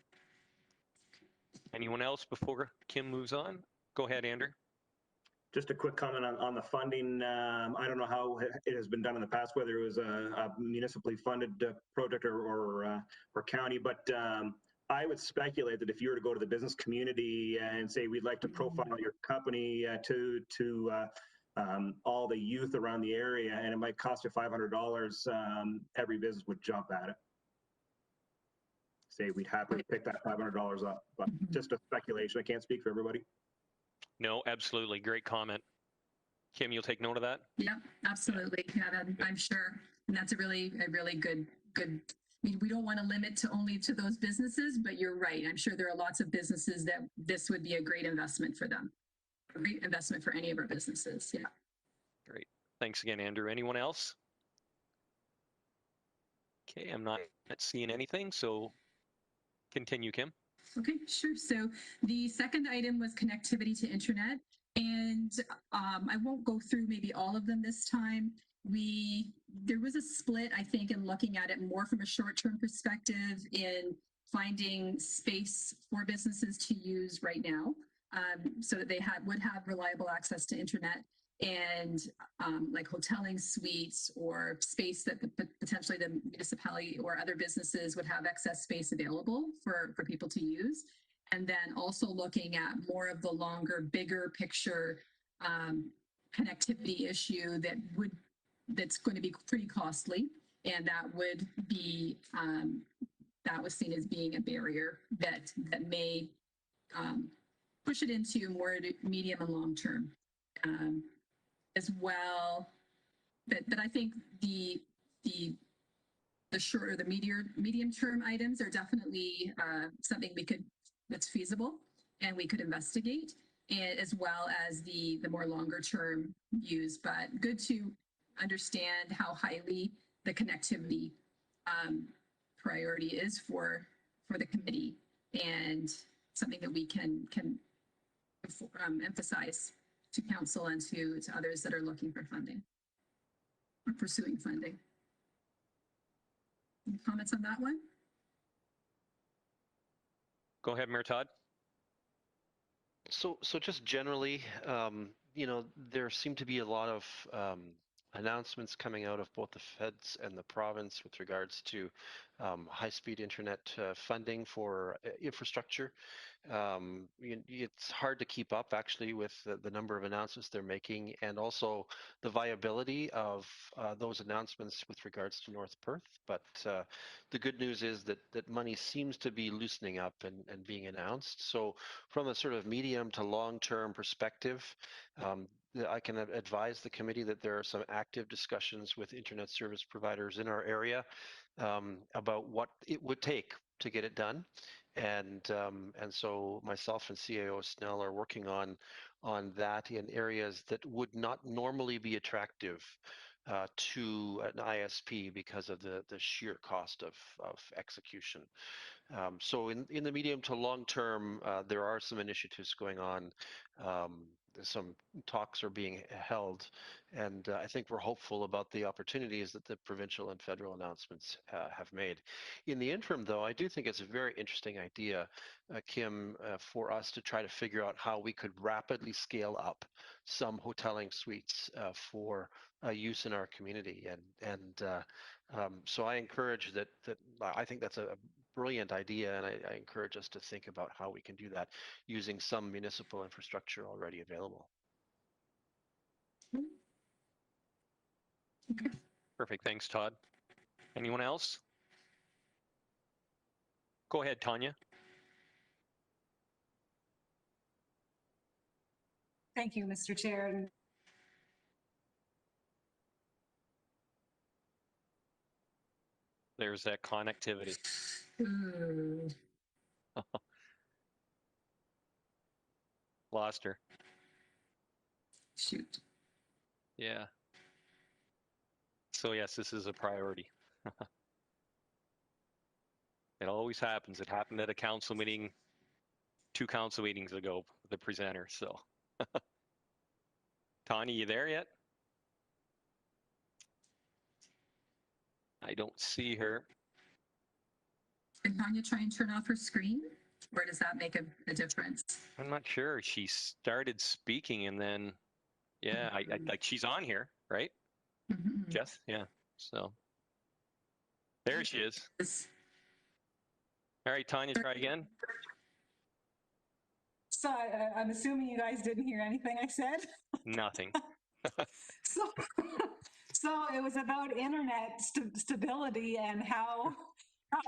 Anyone else before Kim moves on? Go ahead, Andrew. Just a quick comment on the funding. I don't know how it has been done in the past, whether it was a municipally funded project or county, but I would speculate that if you were to go to the business community and say, we'd like to profile your company to all the youth around the area, and it might cost you $500, every business would jump at it. Say we'd happily pick that $500 up, but just a speculation. I can't speak for everybody. No, absolutely. Great comment. Kim, you'll take note of that? Yeah, absolutely. Yeah, I'm sure. And that's a really good. I mean, we don't want to limit to only to those businesses, but you're right. I'm sure there are lots of businesses that this would be a great investment for them. A great investment for any of our businesses. Yeah. Great. Thanks again, Andrew. Anyone else? Okay, I'm not seeing anything, so continue, Kim. Okay, sure. So the second item was connectivity to internet. And I won't go through maybe all of them this time. There was a split, I think, in looking at it more from a short-term perspective in finding space for businesses to use right now, so that they would have reliable access to internet, and like hoteling suites or space that potentially the municipality or other businesses would have excess space available for people to use. And then also looking at more of the longer, bigger picture connectivity issue that's going to be pretty costly, and that would be that was seen as being a barrier that may push it into more medium and long term as well. But I think the short or the medium term items are definitely something that's feasible and we could investigate, and as well as the more longer term views. But good to understand how highly the connectivity priority is for the committee, and something that we can emphasize to council and to others that are looking for funding or pursuing funding. Any comments on that one? Go ahead, Mayor Todd. So just generally, there seem to be a lot of announcements coming out of both the feds and the province with regards to high-speed internet funding for infrastructure. It's hard to keep up actually with the number of announcements they're making, and also the viability of those announcements with regards to North Perth. But the good news is that money seems to be loosening up and being announced. So from a sort of medium to long-term perspective, I can advise the committee that there are some active discussions with internet service providers in our area about what it would take to get it done. And so myself and CAO Snell are working on that in areas that would not normally be attractive to an ISP because of the sheer cost of execution. So in the medium to long term, there are some initiatives going on. Some talks are being held, and I think we're hopeful about the opportunities that the provincial and federal announcements have made. In the interim, though, I do think it's a very interesting idea, Kim, for us to try to figure out how we could rapidly scale up some hoteling suites for use in our community. So I encourage that I think that's a brilliant idea, and I encourage us to think about how we can do that using some municipal infrastructure already available. Perfect. Thanks, Todd. Anyone else? Go ahead, Tanya. Thank you, Mr. Chair. There's that connectivity. Lost her. Shoot. Yeah. So yes, this is a priority. It always happens. It happened at a council meeting 2 council meetings ago, the presenter. So Tanya, you there yet? I don't see her. Can Tanya try and turn off her screen? Or does that make a difference? I'm not sure. She started speaking and then, yeah, I like she's on here, right? Mm-hmm. Jess? Yeah. So there she is. All right, Tanya, try again. So I'm assuming you guys didn't hear anything I said. Nothing. So, so it was about internet stability and how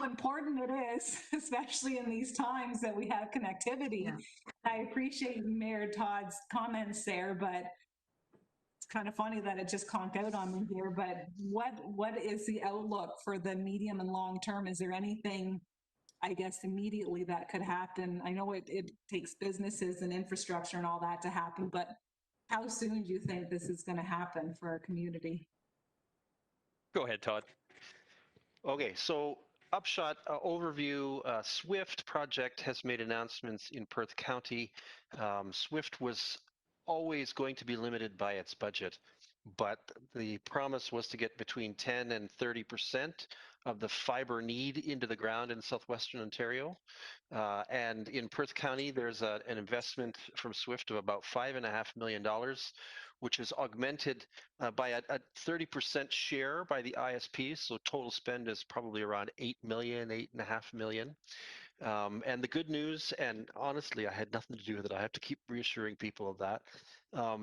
important it is, especially in these times that we have connectivity. Yeah. I appreciate Mayor Todd's comments there, but it's kind of funny that it just conked out on me here. But what is the outlook for the medium and long term? Is there anything, I guess, immediately that could happen? I know it takes businesses and infrastructure and all that to happen, but how soon do you think this is going to happen for our community? Go ahead, Todd. Okay, so upshot overview, SWIFT project has made announcements in Perth County. SWIFT was always going to be limited by its budget, but the promise was to get between 10 and 30% of the fiber need into the ground in southwestern Ontario. And in Perth County, there's an investment from SWIFT of about $5.5 million, which is augmented by a 30% share by the ISP. So total spend is probably around 8 million, 8.5 million. And the good news, and honestly, I had nothing to do with it, I have to keep reassuring people of that,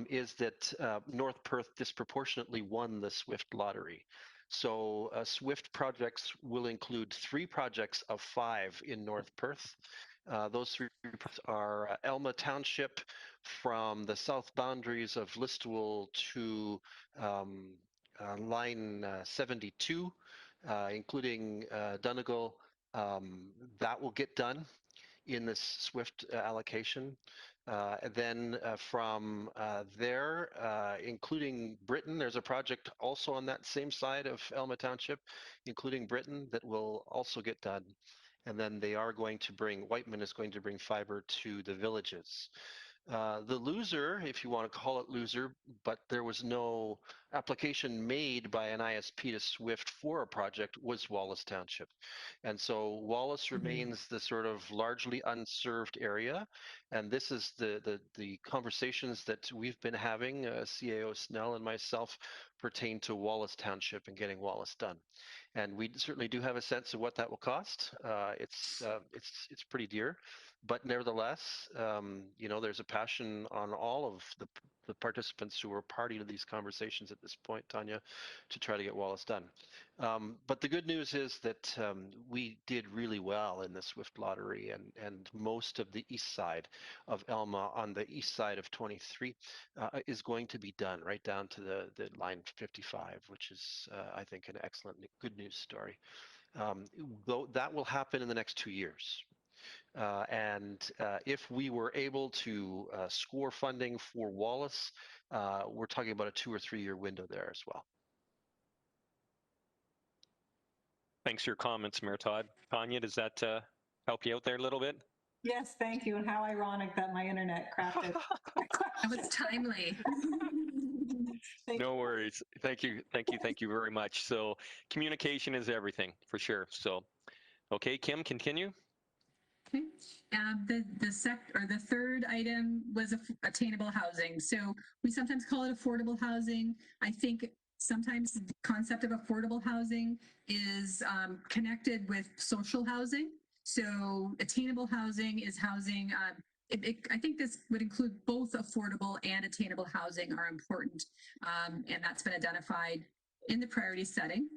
is that North Perth disproportionately won the SWIFT lottery. So SWIFT projects will include 3 projects of 5 in North Perth. Those 3 are Elma Township from the south boundaries of Listowel to line 72, including Donegal. That will get done in this SWIFT allocation. Then from there, including Britain, there's a project also on that same side of Elma Township, including Britain, that will also get done. And then they are going to bring, Whiteman is going to bring fiber to the villages. The loser, if you want to call it loser, but there was no application made by an ISP to SWIFT for a project, was Wallace Township. And so Wallace remains the sort of largely unserved area. And this is the conversations that we've been having, CAO Snell and myself, pertain to Wallace Township and getting Wallace done. And we certainly do have a sense of what that will cost. It's pretty dear, but nevertheless, you know, there's a passion on all of the participants who are party to these conversations at this point, Tanya, to try to get Wallace done. But the good news is that we did really well in the SWIFT lottery, and most of the east side of Elma on the east side of 23 is going to be done right down to the line 55, which is, I think, an excellent good news story. Though that will happen in the next 2 years. And if we were able to score funding for Wallace, we're talking about a 2 or 3 year window there as well. Thanks for your comments, Mayor Todd. Tanya, does that help you out there a little bit? Yes, thank you. And how ironic that my internet crapped it. That was timely. No worries. Thank you. Thank you. Thank you very much. So communication is everything for sure. So, okay, Kim, continue. Okay. The third item was attainable housing. So we sometimes call it affordable housing. I think sometimes the concept of affordable housing is connected with social housing. So attainable housing is housing. I think this would include both affordable and attainable housing are important, and that's been identified in the priority setting.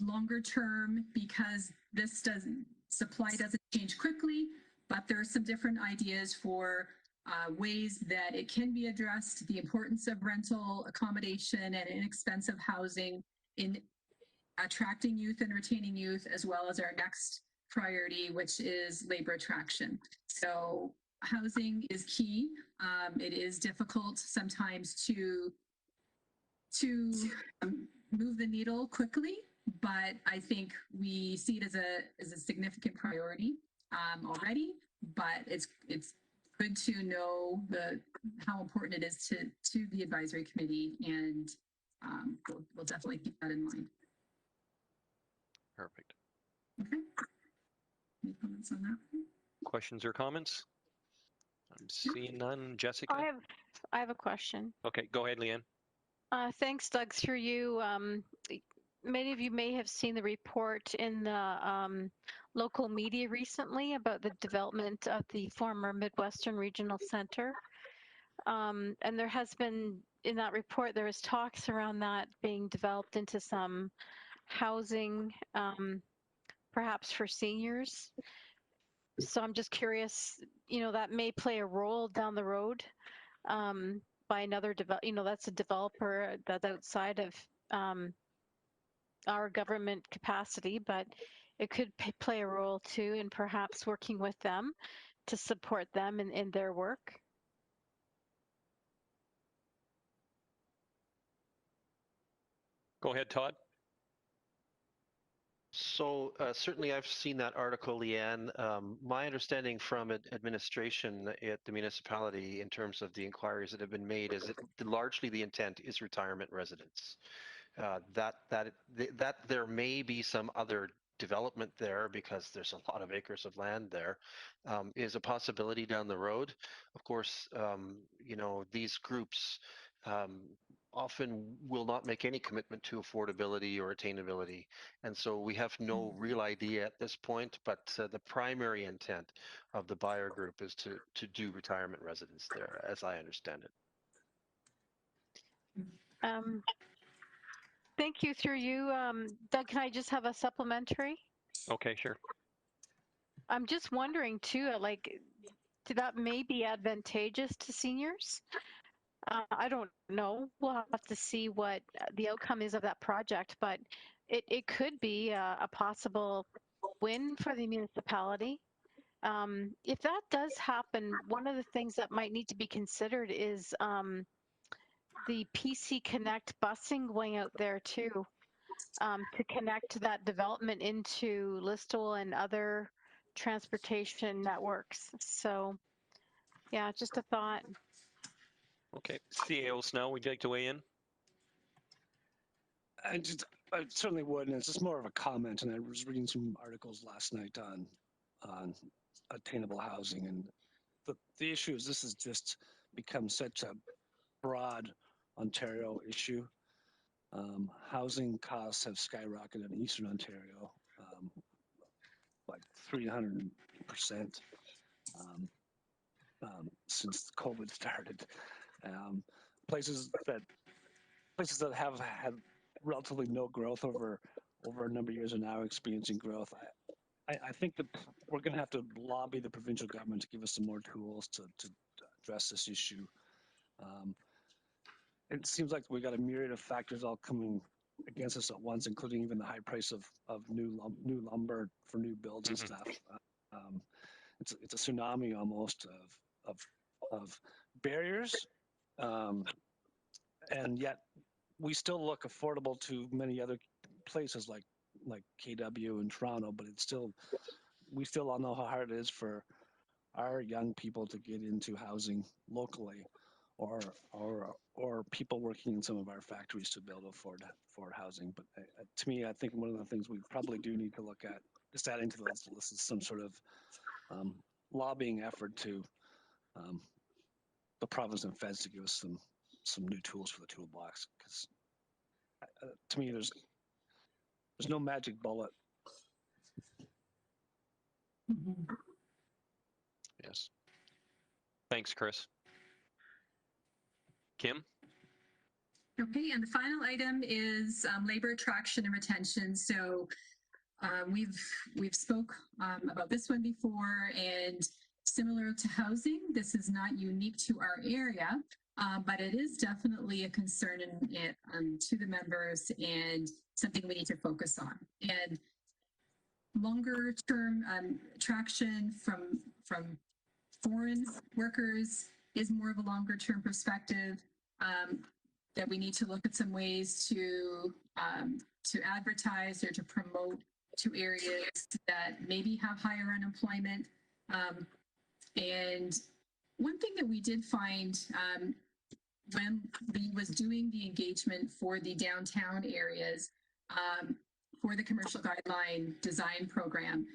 Longer term, because this supply doesn't change quickly, but there are some different ideas for ways that it can be addressed, the importance of rental accommodation and inexpensive housing in attracting youth and retaining youth, as well as our next priority, which is labor attraction. So housing is key. It is difficult sometimes to move the needle quickly, but I think we see it as a significant priority already. But it's good to know how important it is to the advisory committee, and we'll definitely keep that in mind. Perfect. Okay. Any comments on that? Questions or comments? I'm seeing none. Jessica? I have a question. Okay, go ahead, Leanne. Thanks, Doug. Through you, many of you may have seen the report in the local media recently about the development of the former Midwestern Regional Center. And there has been, in that report, there was talks around that being developed into some housing, perhaps for seniors. So I'm just curious, that may play a role down the road by another that's a developer that's outside of our government capacity, but it could play a role too in perhaps working with them to support them in their work. Go ahead, Todd. So certainly I've seen that article, Leanne. My understanding from administration at the municipality in terms of the inquiries that have been made is that largely the intent is retirement residents. That there may be some other development there because there's a lot of acres of land there, is a possibility down the road. Of course, these groups often will not make any commitment to affordability or attainability. And so we have no real idea at this point, but the primary intent of the buyer group is to do retirement residence there, as I understand it. Thank you. Through you, Doug, can I just have a supplementary? Okay, sure. I'm just wondering too, that may be advantageous to seniors. I don't know. We'll have to see what the outcome is of that project, but it could be a possible win for the municipality. If that does happen, one of the things that might need to be considered is the PC Connect busing going out there too, to connect that development into Listowel and other transportation networks. So yeah, just a thought. Okay, CAO Snell, would you like to weigh in? I certainly would, and it's just more of a comment. And I was reading some articles last night on attainable housing, and the issue is this has just become such a broad Ontario issue. Housing costs have skyrocketed in Eastern Ontario, like 300% since COVID started. Places that have had relatively no growth over a number of years are now experiencing growth. I think that we're going to have to lobby the provincial government to give us some more tools to address this issue. It seems like we got a myriad of factors all coming against us at once, including even the high price of new lumber for new builds and stuff. It's a tsunami almost of barriers, and yet we still look affordable to many other places like KW and Toronto, but we still all know how hard it is for our young people to get into housing locally, or people working in some of our factories to be able to afford housing. But to me, I think one of the things we probably do need to look at, just adding to the list, is some sort of lobbying effort to the province and feds to give us some new tools for the toolbox. Because to me, there's no magic bullet. Yes. Thanks, Chris. Kim? Okay, and the final item is labor attraction and retention. So we've spoke about this one before, and similar to housing, this is not unique to our area, but it is definitely a concern to the members and something we need to focus on. And longer term attraction from foreign workers is more of a longer term perspective. That we need to look at some ways to advertise or to promote to areas that maybe have higher unemployment. And one thing that we did find when we was doing the engagement for the downtown areas for the commercial guideline design program,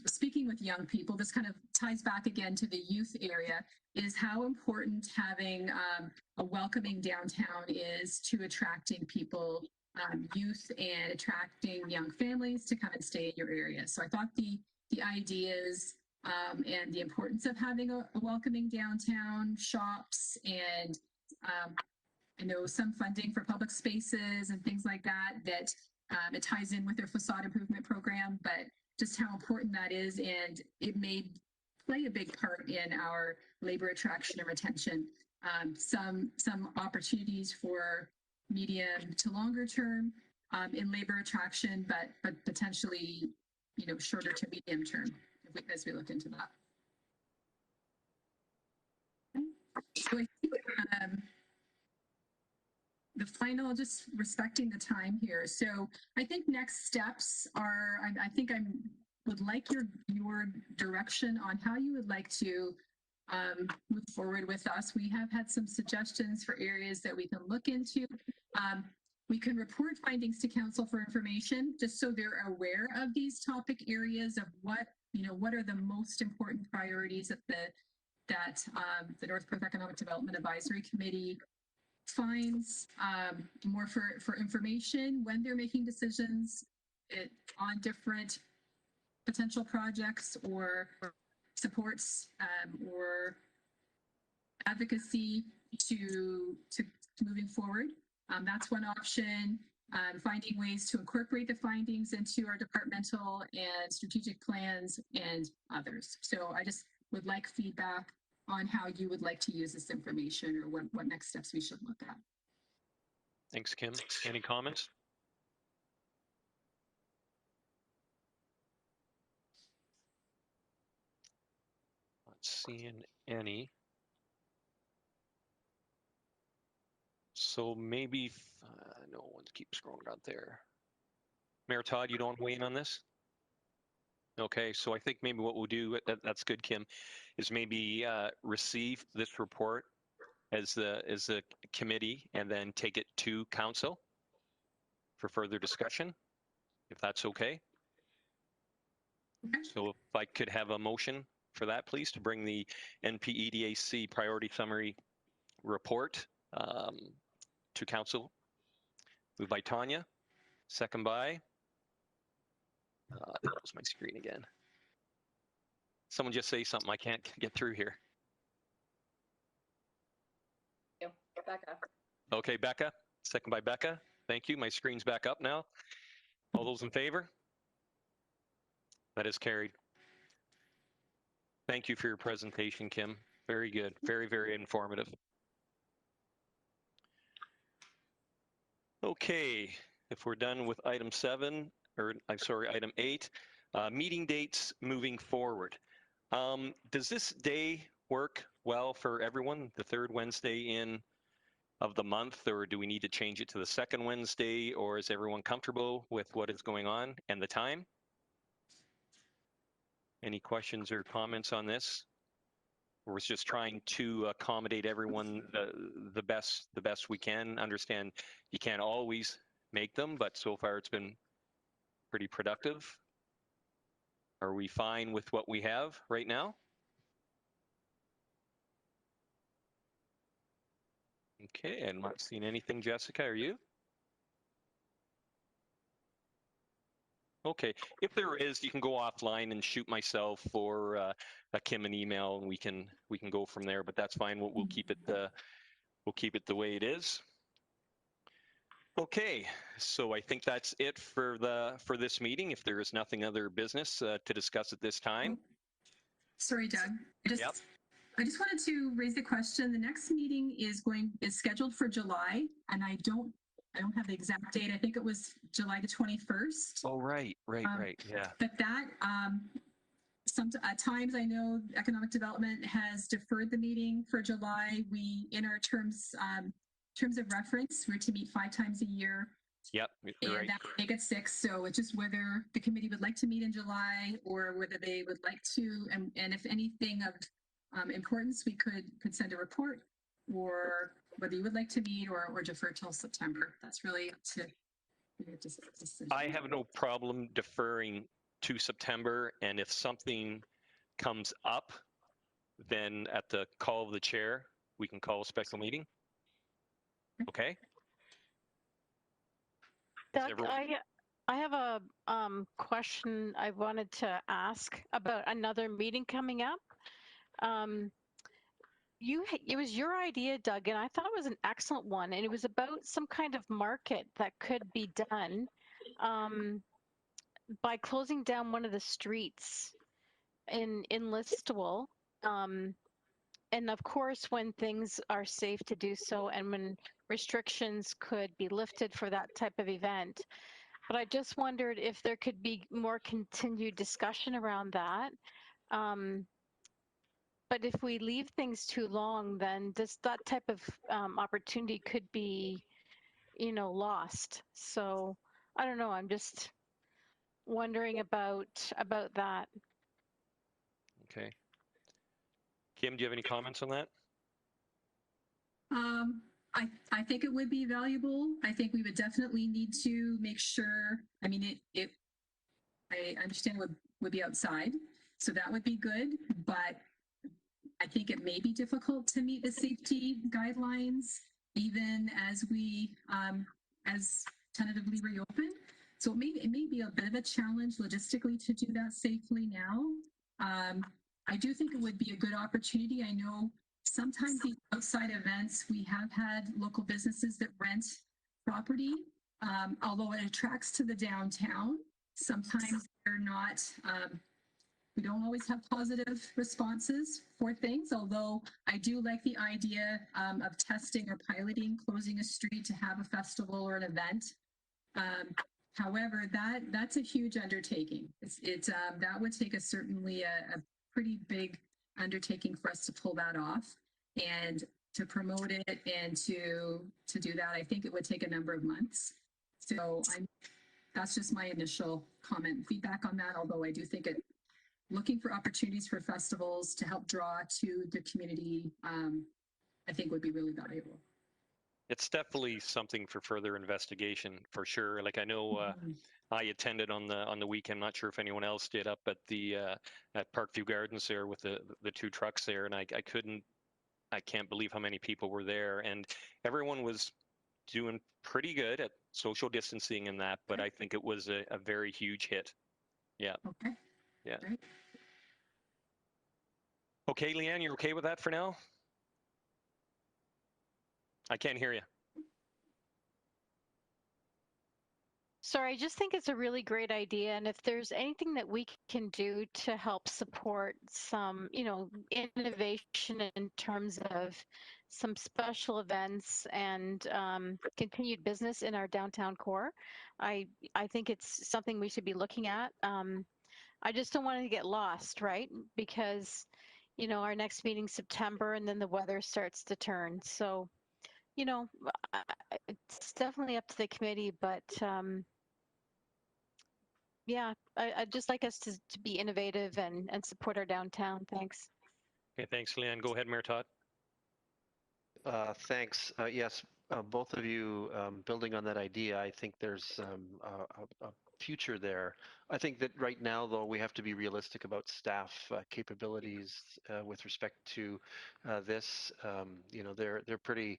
speaking with young people, this kind of ties back again to the youth area, is how important having a welcoming downtown is to attracting people, youth, and attracting young families to come and stay in your area. So I thought the ideas and the importance of having a welcoming downtown, shops, and I know some funding for public spaces and things like that, it ties in with their facade improvement program, but just how important that is. And it may play a big part in our labor attraction and retention. Some opportunities for medium to longer term in labor attraction, but potentially, shorter to medium term as we look into that. Okay. So I think the final, just respecting the time here. So I think next steps are, I think I would like your direction on how you would like to move forward with us. We have had some suggestions for areas that we can look into. We can report findings to council for information, just so they're aware of these topic areas of what are the most important priorities that the North Perth Economic Development Advisory Committee finds, more for information when they're making decisions on different potential projects or supports or advocacy to moving forward. That's one option. Finding ways to incorporate the findings into our departmental and strategic plans and others. So I just would like feedback on how you would like to use this information or what next steps we should look at. Thanks, Kim. Any comments? Not seeing any. So maybe, no one keeps scrolling out there. Mayor Todd, you don't want to weigh in on this? Okay, so I think maybe what we'll do, that's good, Kim, is maybe receive this report as a committee and then take it to council for further discussion, if that's okay. So if I could have a motion for that, please, to bring the NPEDAC priority summary report to council. Moved by Tanya, second by, close my screen again. Someone just say something, I can't get through here. Becca. Okay, Becca, second by Becca. Thank you, my screen's back up now. All those in favor? That is carried. Thank you for your presentation, Kim. Very good, very, very informative. Okay, if we're done with item 7, or I'm sorry, item 8, meeting dates moving forward. Does this day work well for everyone, the third Wednesday of the month, or do we need to change it to the second Wednesday, or is everyone comfortable with what is going on and the time? Any questions or comments on this? We're just trying to accommodate everyone the best we can. Understand you can't always make them, but so far it's been pretty productive. Are we fine with what we have right now? Okay, I'm not seeing anything, Jessica, are you? Okay, if there is, you can go offline and shoot myself or Kim an email, and we can go from there. But that's fine. We'll keep it the way it is. Okay, so I think that's it for this meeting. If there is nothing other business to discuss at this time. Sorry, Doug. Yep. I just wanted to raise the question. The next meeting is scheduled for July, and I don't have the exact date. I think it was July the 21st. Oh, right, yeah. But that some times I know economic development has deferred the meeting for July. We, in our terms of reference, we're to meet 5 times a year. Yep, And right. that would make it 6. So it's just whether the committee would like to meet in July or whether they would like to, and if anything of importance, we could send a report, or whether you would like to meet or defer till September. That's really up to your decision. I have no problem deferring to September, and if something comes up, then at the call of the chair, we can call a special meeting. Okay? Doug, I have a question I wanted to ask about another meeting coming up. It was your idea, Doug, and I thought it was an excellent one, and it was about some kind of market that could be done by closing down one of the streets in Listowel. And of course, when things are safe to do so and when restrictions could be lifted for that type of event. But I just wondered if there could be more continued discussion around that. But if we leave things too long, then that type of opportunity could be, lost. So I don't know. I'm just wondering about that. Okay. Kim, do you have any comments on that? I think it would be valuable. I think we would definitely need to make sure. I mean, I understand it would be outside, so that would be good. But I think it may be difficult to meet the safety guidelines even as we as tentatively reopen. So it may be a bit of a challenge logistically to do that safely now. I do think it would be a good opportunity. I know sometimes the outside events, we have had local businesses that rent property, although it attracts to the downtown. Sometimes they're not, we don't always have positive responses for things, although I do like the idea of testing or piloting, closing a street to have a festival or an event. However, that's a huge undertaking. That would take certainly a pretty big undertaking for us to pull that off, and to promote it and to do that, I think it would take a number of months. So that's just my initial comment and feedback on that. Although I do think looking for opportunities for festivals to help draw to the community, I think would be really valuable. It's definitely something for further investigation, for sure. Like I know I attended on the weekend. I'm not sure if anyone else did up at the at Parkview Gardens there with the 2 trucks there, and I can't believe how many people were there, and everyone was doing pretty good at social distancing and that, but I think it was a very huge hit. Yeah. Okay. Yeah. Great. Okay, Leanne, you're okay with that for now? I can't hear you. Sorry, I just think it's a really great idea. And if there's anything that we can do to help support some, innovation in terms of some special events and continued business in our downtown core, I think it's something we should be looking at. I just don't want to get lost, right? Because, our next meeting's September and then the weather starts to turn. So, it's definitely up to the committee, but yeah, I'd just like us to be innovative and support our downtown. Thanks. Okay, thanks, Leanne. Go ahead, Mayor Todd. Thanks. Yes, both of you building on that idea, I think there's a future there. I think that right now, though, we have to be realistic about staff capabilities with respect to this. They're pretty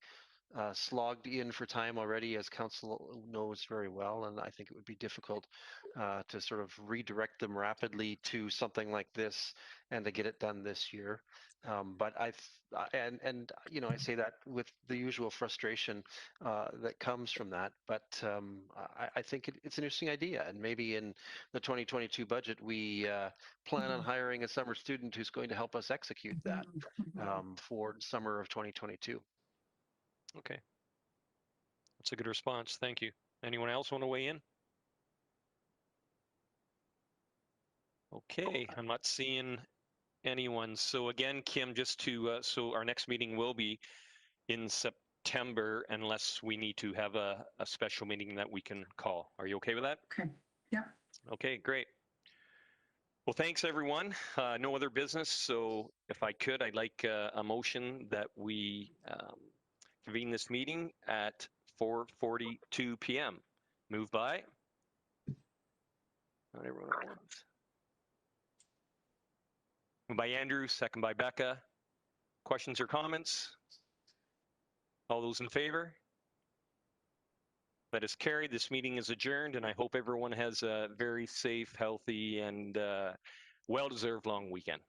slogged in for time already, as council knows very well, and I think it would be difficult to sort of redirect them rapidly to something like this and to get it done this year. But and you know, I say that with the usual frustration that comes from that. But I think it's an interesting idea, and maybe in the 2022 budget we plan on hiring a summer student who's going to help us execute that for summer of 2022. Okay. That's a good response. Thank you. Anyone else want to weigh in? Okay, I'm not seeing anyone. So again, Kim, just to, so our next meeting will be in September unless we need to have a special meeting that we can call. Are you okay with that? Okay. Yeah. Okay, great. Well, thanks everyone. No other business. So if I could, I'd like a motion that we convene this meeting at 4:42 p.m. Moved by? Not everyone at once. Moved by Andrew, second by Becca. Questions or comments? All those in favor? That is carried. This meeting is adjourned, and I hope everyone has a very safe, healthy, and well-deserved long weekend.